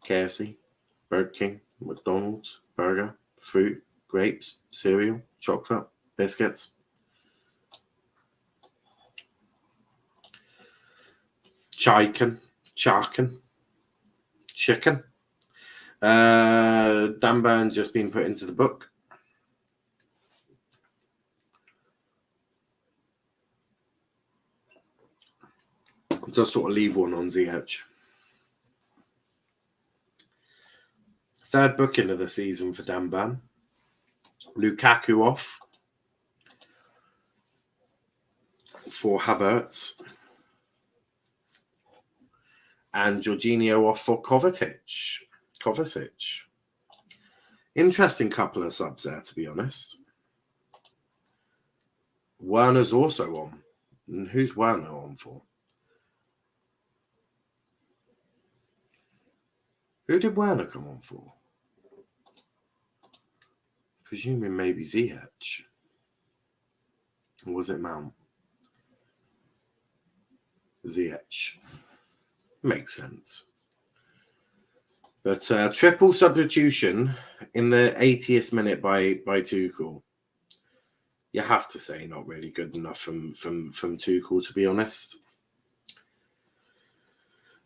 KFC? Burger King? McDonald's? Burger? Fruit? Grapes? Cereal? Chocolate? Biscuits? Chicken? Dan Burn just been put into the book. Just sort of leave one on ZH. Third booking of the season for Dan Burn. Lukaku off for Havertz. And Jorginho off for Kovacic. Interesting couple of subs there, to be honest. Werner's also on. And who's Werner on for? Who did Werner come on for? Presuming maybe ZH. Or was it Mount? ZH. Makes sense. But triple substitution in the 80th minute by Tuchel. You have to say not really good enough from Tuchel, to be honest.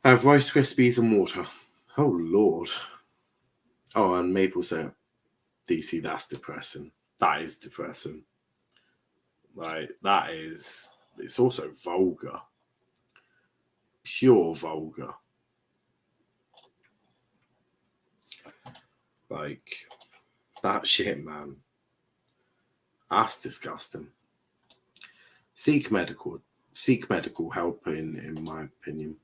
I have Rice Krispies and water. Oh, Lord. Oh, and maple syrup. DC, that's depressing. That is depressing. Like, that is... It's also vulgar. Pure vulgar. Like, that shit, man. That's disgusting. Seek medical help, in my opinion.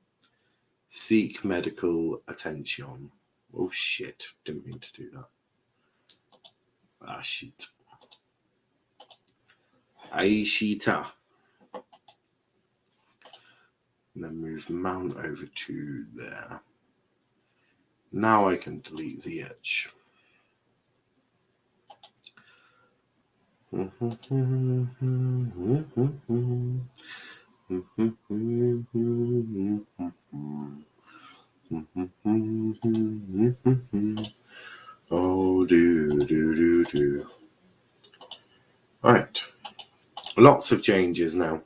Seek medical attention. Oh, shit. Didn't mean to do that. Ah, shit. Aishita. And then move Mount over to there. Now I can delete the edge. Oh, do. Right. Lots of changes now.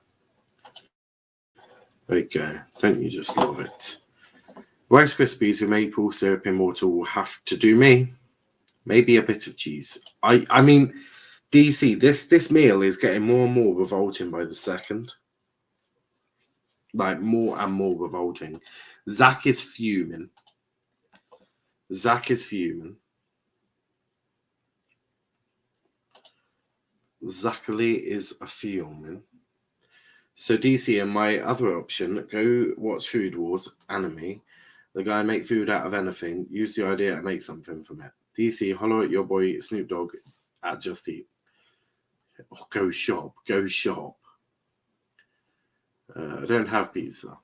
There you go. Don't you just love it? Rice Krispies with maple syrup in water will have to do me. Maybe a bit of cheese. I mean, DC, this meal is getting more and more revolting by the second. Like, more and more revolting. Zach is fuming. Zachary is a fuming. So DC, and my other option, go watch Food Wars anime. The guy make food out of anything. Use the idea and make something from it. DC, holler at your boy Snoop Dogg at Just Eat. Oh, go shop. I don't have pizza.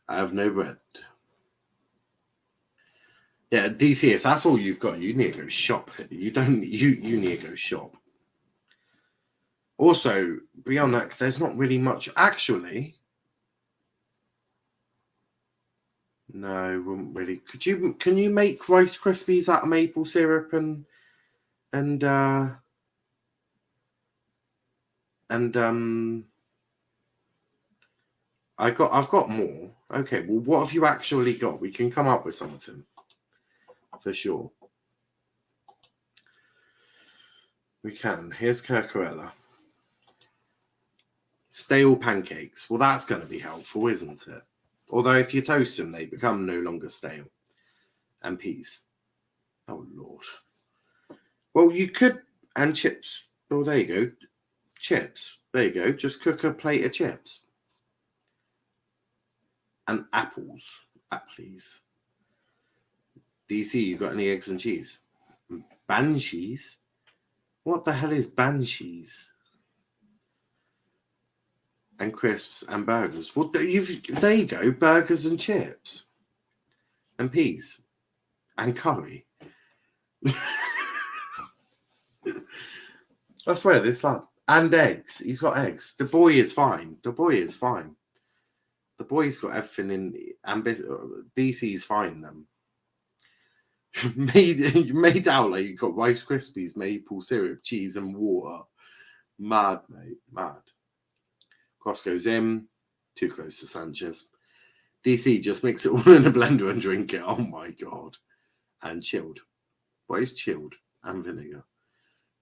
I have no bread. Yeah, DC, if that's all you've got, you need to go shop. You need to go shop. Also, Brianna, there's not really much. Actually, No, wouldn't really. Can you make Rice Krispies out of maple syrup and I've got more. Okay, well, what have you actually got? We can come up with something for sure. We can. Here's Kirkorella. Stale pancakes. Well, that's going to be helpful, isn't it? Although if you toast them, they become no longer stale. And peas. Oh, Lord. Well, you could... And chips. Oh, there you go. Chips. There you go. Just cook a plate of chips. And apples. Please. DC, you got any eggs and cheese? Banshees? What the hell is banshees? And crisps and burgers. Well, there you go. Burgers and chips. And peas. And curry. I swear, this lad. And eggs. He's got eggs. The boy is fine. The boy's got everything in. And DC's fine, then. made out like you got Rice Krispies, maple syrup, cheese, and water. Mad, mate. Mad. Cross goes in. Too close to Sanchez. DC, just mix it all in a blender and drink it. Oh, my God. And chilled. What is chilled? And vinegar.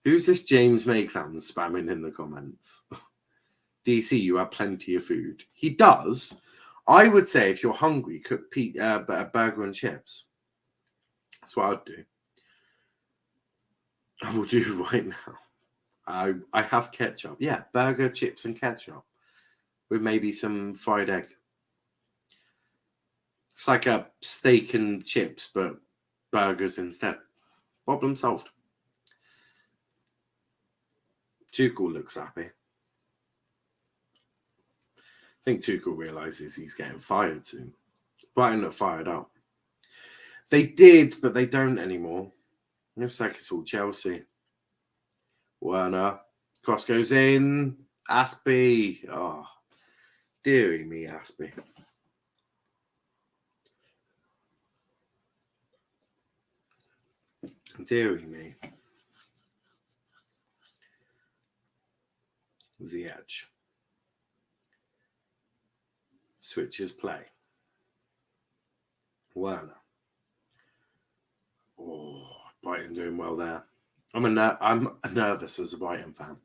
Who's this James Mayclown spamming in the comments? DC, you have plenty of food. He does. I would say if you're hungry, cook a burger and chips. That's what I'd do. I will do right now. I have ketchup. Yeah, burger, chips, and ketchup. With maybe some fried egg. It's like a steak and chips, but burgers instead. Problem solved. Tuchel looks happy. I think Tuchel realises he's getting fired soon. Brighton look fired up. They did, but they don't anymore. It looks like it's all Chelsea. Werner. Cross goes in. Aspie. Oh, dearie me, Aspie. Dearie me. Ziyech. Switches play. Werner. Oh, Brighton doing well there. I'm nervous as a Brighton fan.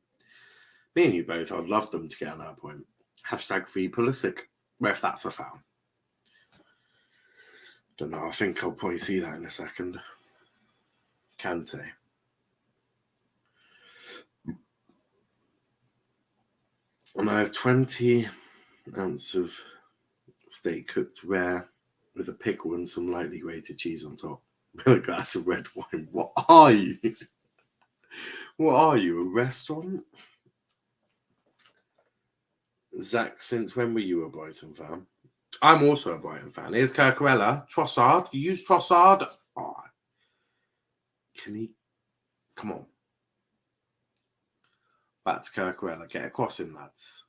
Me and you both, I'd love them to get another point. Hashtag free Pulisic. If that's a foul. Don't know, I think I'll probably see that in a second. Kante. And I have 20 ounces of steak cooked rare with a pickle and some lightly grated cheese on top. With a glass of red wine. What are you? What are you, a restaurant? Zach, since when were you a Brighton fan? I'm also a Brighton fan. Here's Kirkorella. Trossard. You use Trossard? Oh, can he? Come on. Back to Kirkorella. Get a cross in, lads.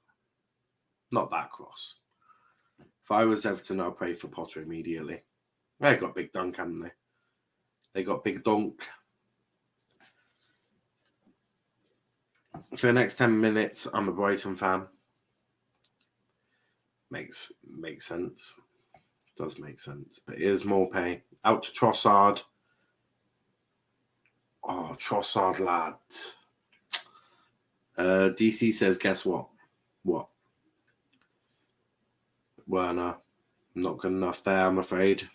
Not that cross. If I was Everton, I'd pray for Potter immediately. They got big dunk, haven't they? They got big dunk. For the next 10 minutes, I'm a Brighton fan. Makes sense. Does make sense. But here's Morpay. Out to Trossard. Oh, Trossard, lad. DC says, guess what? What? Werner. Not good enough there, I'm afraid.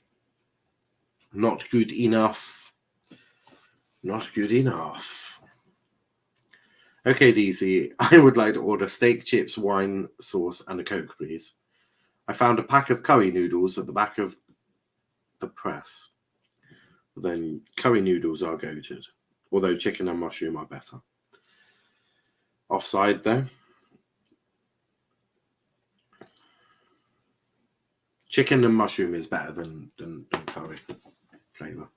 Not good enough. Not good enough. Okay, DC. I would like to order steak, chips, wine, sauce, and a Coke, please. I found a pack of curry noodles at the back of the press. Then curry noodles are goated. Although chicken and mushroom are better. Offside, though. Chicken and mushroom is better than curry flavour.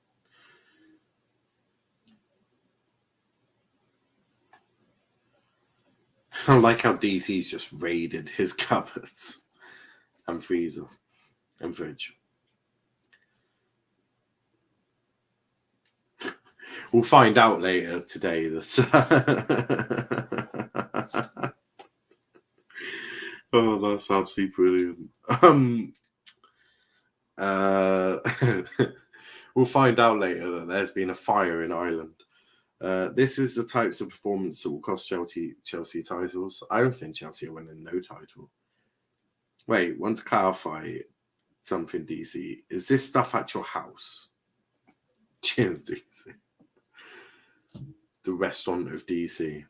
I like how DC's just raided his cupboards and freezer and fridge. We'll find out later today that. Oh, that's absolutely brilliant. We'll find out later that there's been a fire in Ireland. This is the types of performance that will cost Chelsea titles. I don't think Chelsea are winning no title. Wait, want to clarify something, DC? Is this stuff at your house? Cheers, DC. The restaurant of DC.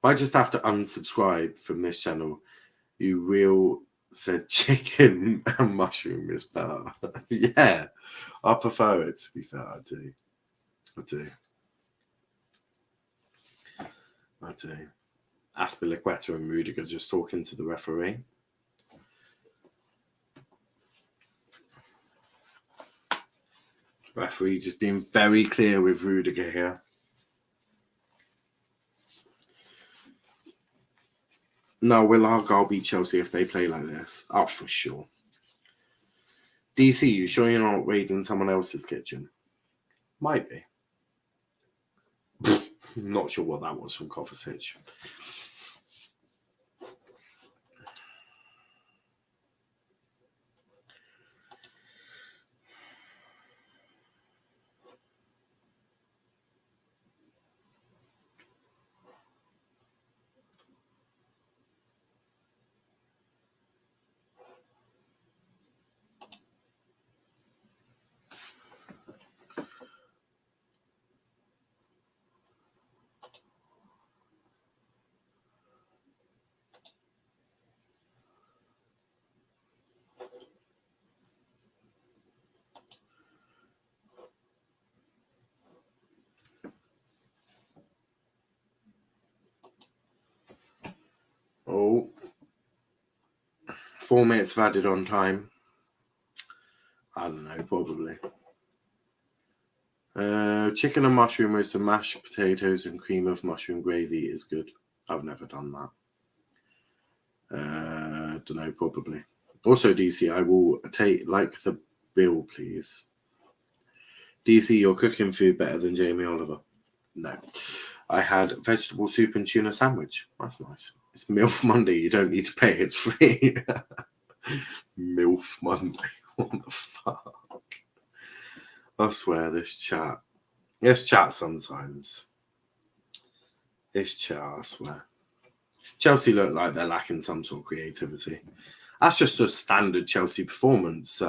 I just have to unsubscribe from this channel. You real said chicken and mushroom is better. Yeah, I prefer it, to be fair. I do. Aspilicueta and Rudiger just talking to the referee. Referee just being very clear with Rudiger here. No, will Argyle beat Chelsea if they play like this? Oh, for sure. DC, you sure you're not raiding someone else's kitchen? Might be. Not sure what that was from Kovacic. Oh, 4 minutes of added on time. I don't know, probably. Chicken and mushroom with some mashed potatoes and cream of mushroom gravy is good. I've never done that. Don't know, probably. Also, DC, I will take the bill, please. DC, you're cooking food better than Jamie Oliver. No. I had vegetable soup and tuna sandwich. That's nice. It's MILF Monday. You don't need to pay. It's free. MILF Monday. What the fuck? I swear, this chat sometimes. This chat, I swear. Chelsea look like they're lacking some sort of creativity. That's just a standard Chelsea performance,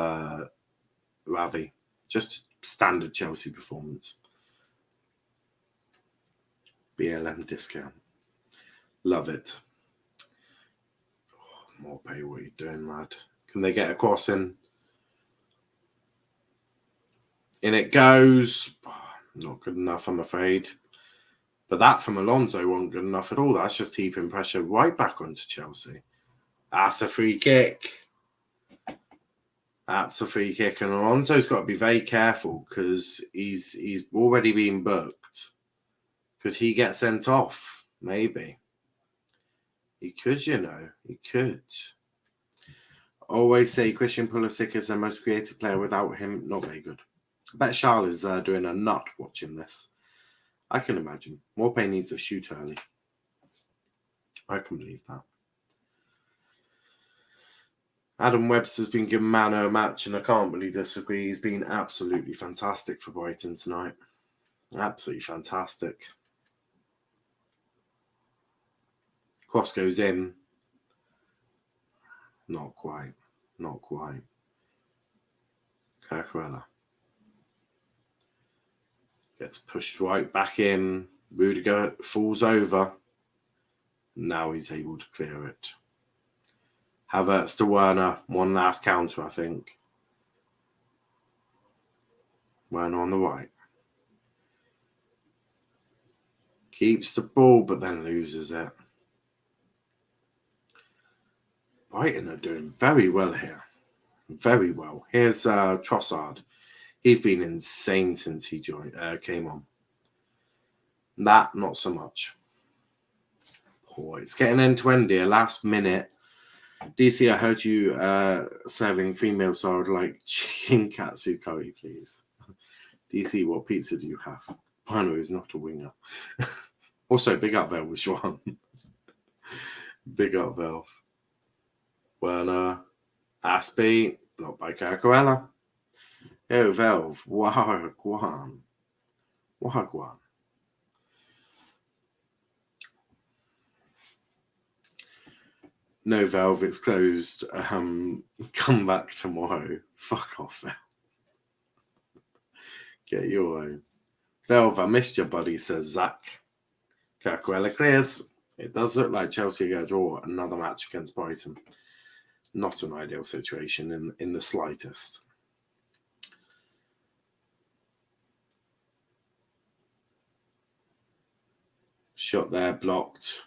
Ravi. Just standard Chelsea performance. BLM discount. Love it. Oh, more pay, what are you doing, lad? Can they get a cross in? In it goes. Oh, not good enough, I'm afraid. But that from Alonso wasn't good enough at all. That's just heaping pressure right back onto Chelsea. That's a free kick. That's a free kick. And Alonso's got to be very careful because he's already been booked. Could he get sent off? Maybe. He could, you know. He could. Always say Christian Pulisic is the most creative player. Without him, not very good. I bet Charles is doing a nut watching this. I can imagine. Morpay needs a shoot early. I can believe that. Adam Webster's been given man of the match, and I can't really disagree. He's been absolutely fantastic for Brighton tonight. Absolutely fantastic. Cross goes in. Not quite. Not quite. Cucurella gets pushed right back in. Rudiger falls over. Now he's able to clear it. Havertz to Werner. One last counter, I think. Werner on the right. Keeps the ball, but then loses it. Brighton are doing very well here. Very well. Here's Trossard. He's been insane since he came on. That, not so much. Oh, it's getting end-to-end here. Last minute. DC, I heard you serving female, so I would like chicken katsu curry, please. DC, what pizza do you have? Bueno is not a winger. Also, big up Velv was one. Big up Velv. Werner, Aspie, blocked by Cacarella. Oh, Velv, Wagwan. Wagwan. No, Velv, it's closed. Come back tomorrow. Fuck off, Velv. Get your own. Velv, I missed you, buddy, says Zach. Cacarella clears. It does look like Chelsea are going to draw another match against Brighton. Not an ideal situation in the slightest. Shot there, blocked.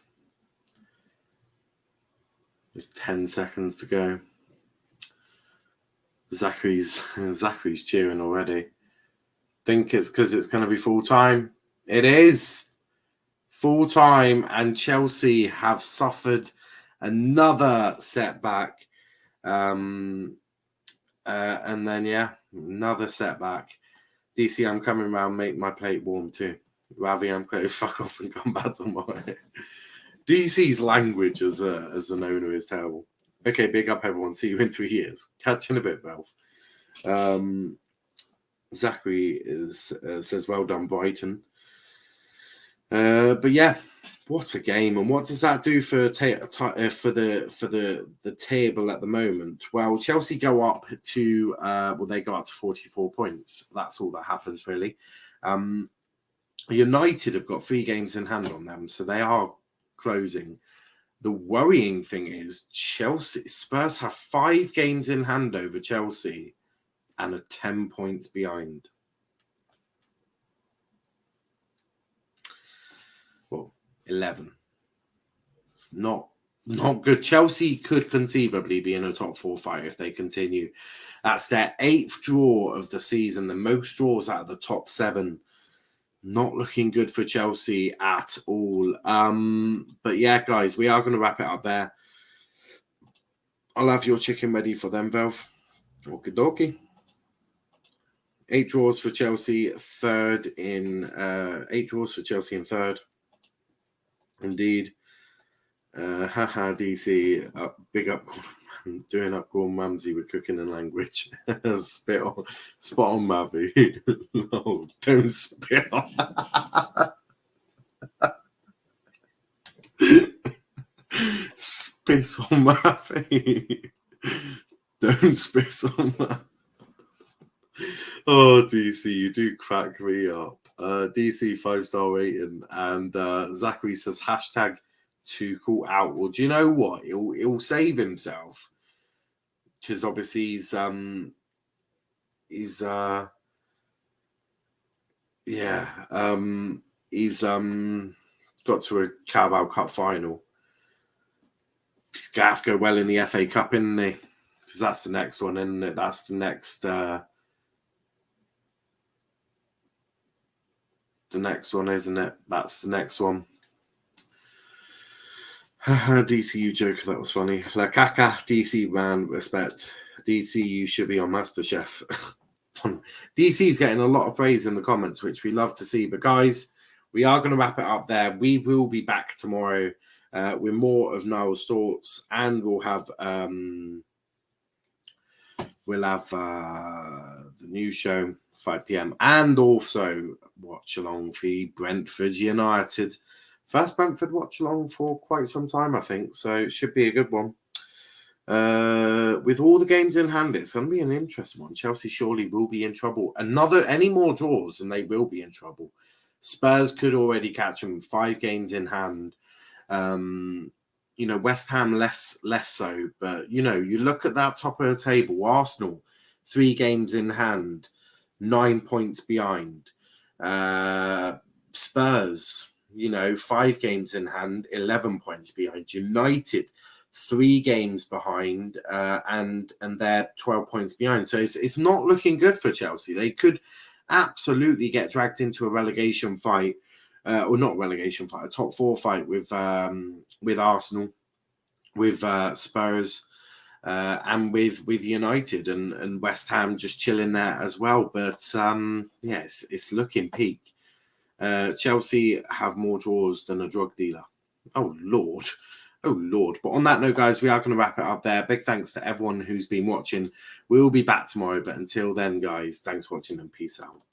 There's 10 seconds to go. Zachary's cheering already. Think it's because it's going to be full time. It is full time, and Chelsea have suffered another setback. And then, yeah, another setback. DC, I'm coming around, make my plate warm too. Ravi, I'm close, fuck off and come back tomorrow. DC's language as an owner is terrible. Okay, big up everyone. See you in 3 years. Catch you in a bit, Velv. Zachary says, well done, Brighton. But yeah, what a game. And what does that do for the table at the moment? Well, Chelsea go up to they go up to 44 points. That's all that happens, really. United have got 3 games in hand on them, so they are closing. The worrying thing is Spurs have 5 games in hand over Chelsea and are 10 points behind. Well, 11. It's not good. Chelsea could conceivably be in a top 4 fight if they continue. That's their 8th draw of the season, the most draws out of the top 7. Not looking good for Chelsea at all. But yeah, guys, we are going to wrap it up there. I'll have your chicken ready for them, Velv. Okie dokie. 8 draws for Chelsea, 3rd in 8 draws for Chelsea in 3rd. Indeed. Haha, DC, big up, doing up Gordon Ramsay with cooking and language. Spot on, Mavi. No, don't spit on. Spit on Mavi. Don't spit on Mavi. Oh, DC, you do crack me up. DC 5-star rating, and Zachary says hashtag too cool out. Well, do you know what? He'll save himself because obviously he's got to a Carabao Cup final. He's gonna have to go well in the FA Cup, isn't he? Because that's the next one, isn't it? That's the next. The next one, isn't it? That's the next one. DCU joker, that was funny. La Caca, DC man, respect. DCU should be on MasterChef. DC's getting a lot of praise in the comments, which we love to see. But guys, we are going to wrap it up there. We will be back tomorrow with more of Niall's thoughts, and we'll have the new show 5 p.m. and also Watchalong for Brentford United. First Brentford Watchalong for quite some time, I think. So it should be a good one. With all the games in hand, it's going to be an interesting one. Chelsea surely will be in trouble. Any more draws and they will be in trouble. Spurs could already catch them 5 games in hand. West Ham less so. But, you look at that top of the table. Arsenal, 3 games in hand, 9 points behind. Spurs, 5 games in hand, 11 points behind. United, 3 games behind, and they're 12 points behind. So it's not looking good for Chelsea. They could absolutely get dragged into a relegation fight, or not relegation fight, a top 4 fight with Arsenal, with Spurs, and with United and West Ham just chilling there as well. But it's looking peak. Chelsea have more draws than a drug dealer. Oh, Lord. Oh, Lord. But on that note, guys, we are going to wrap it up there. Big thanks to everyone who's been watching. We will be back tomorrow. But until then, guys, thanks for watching and peace out.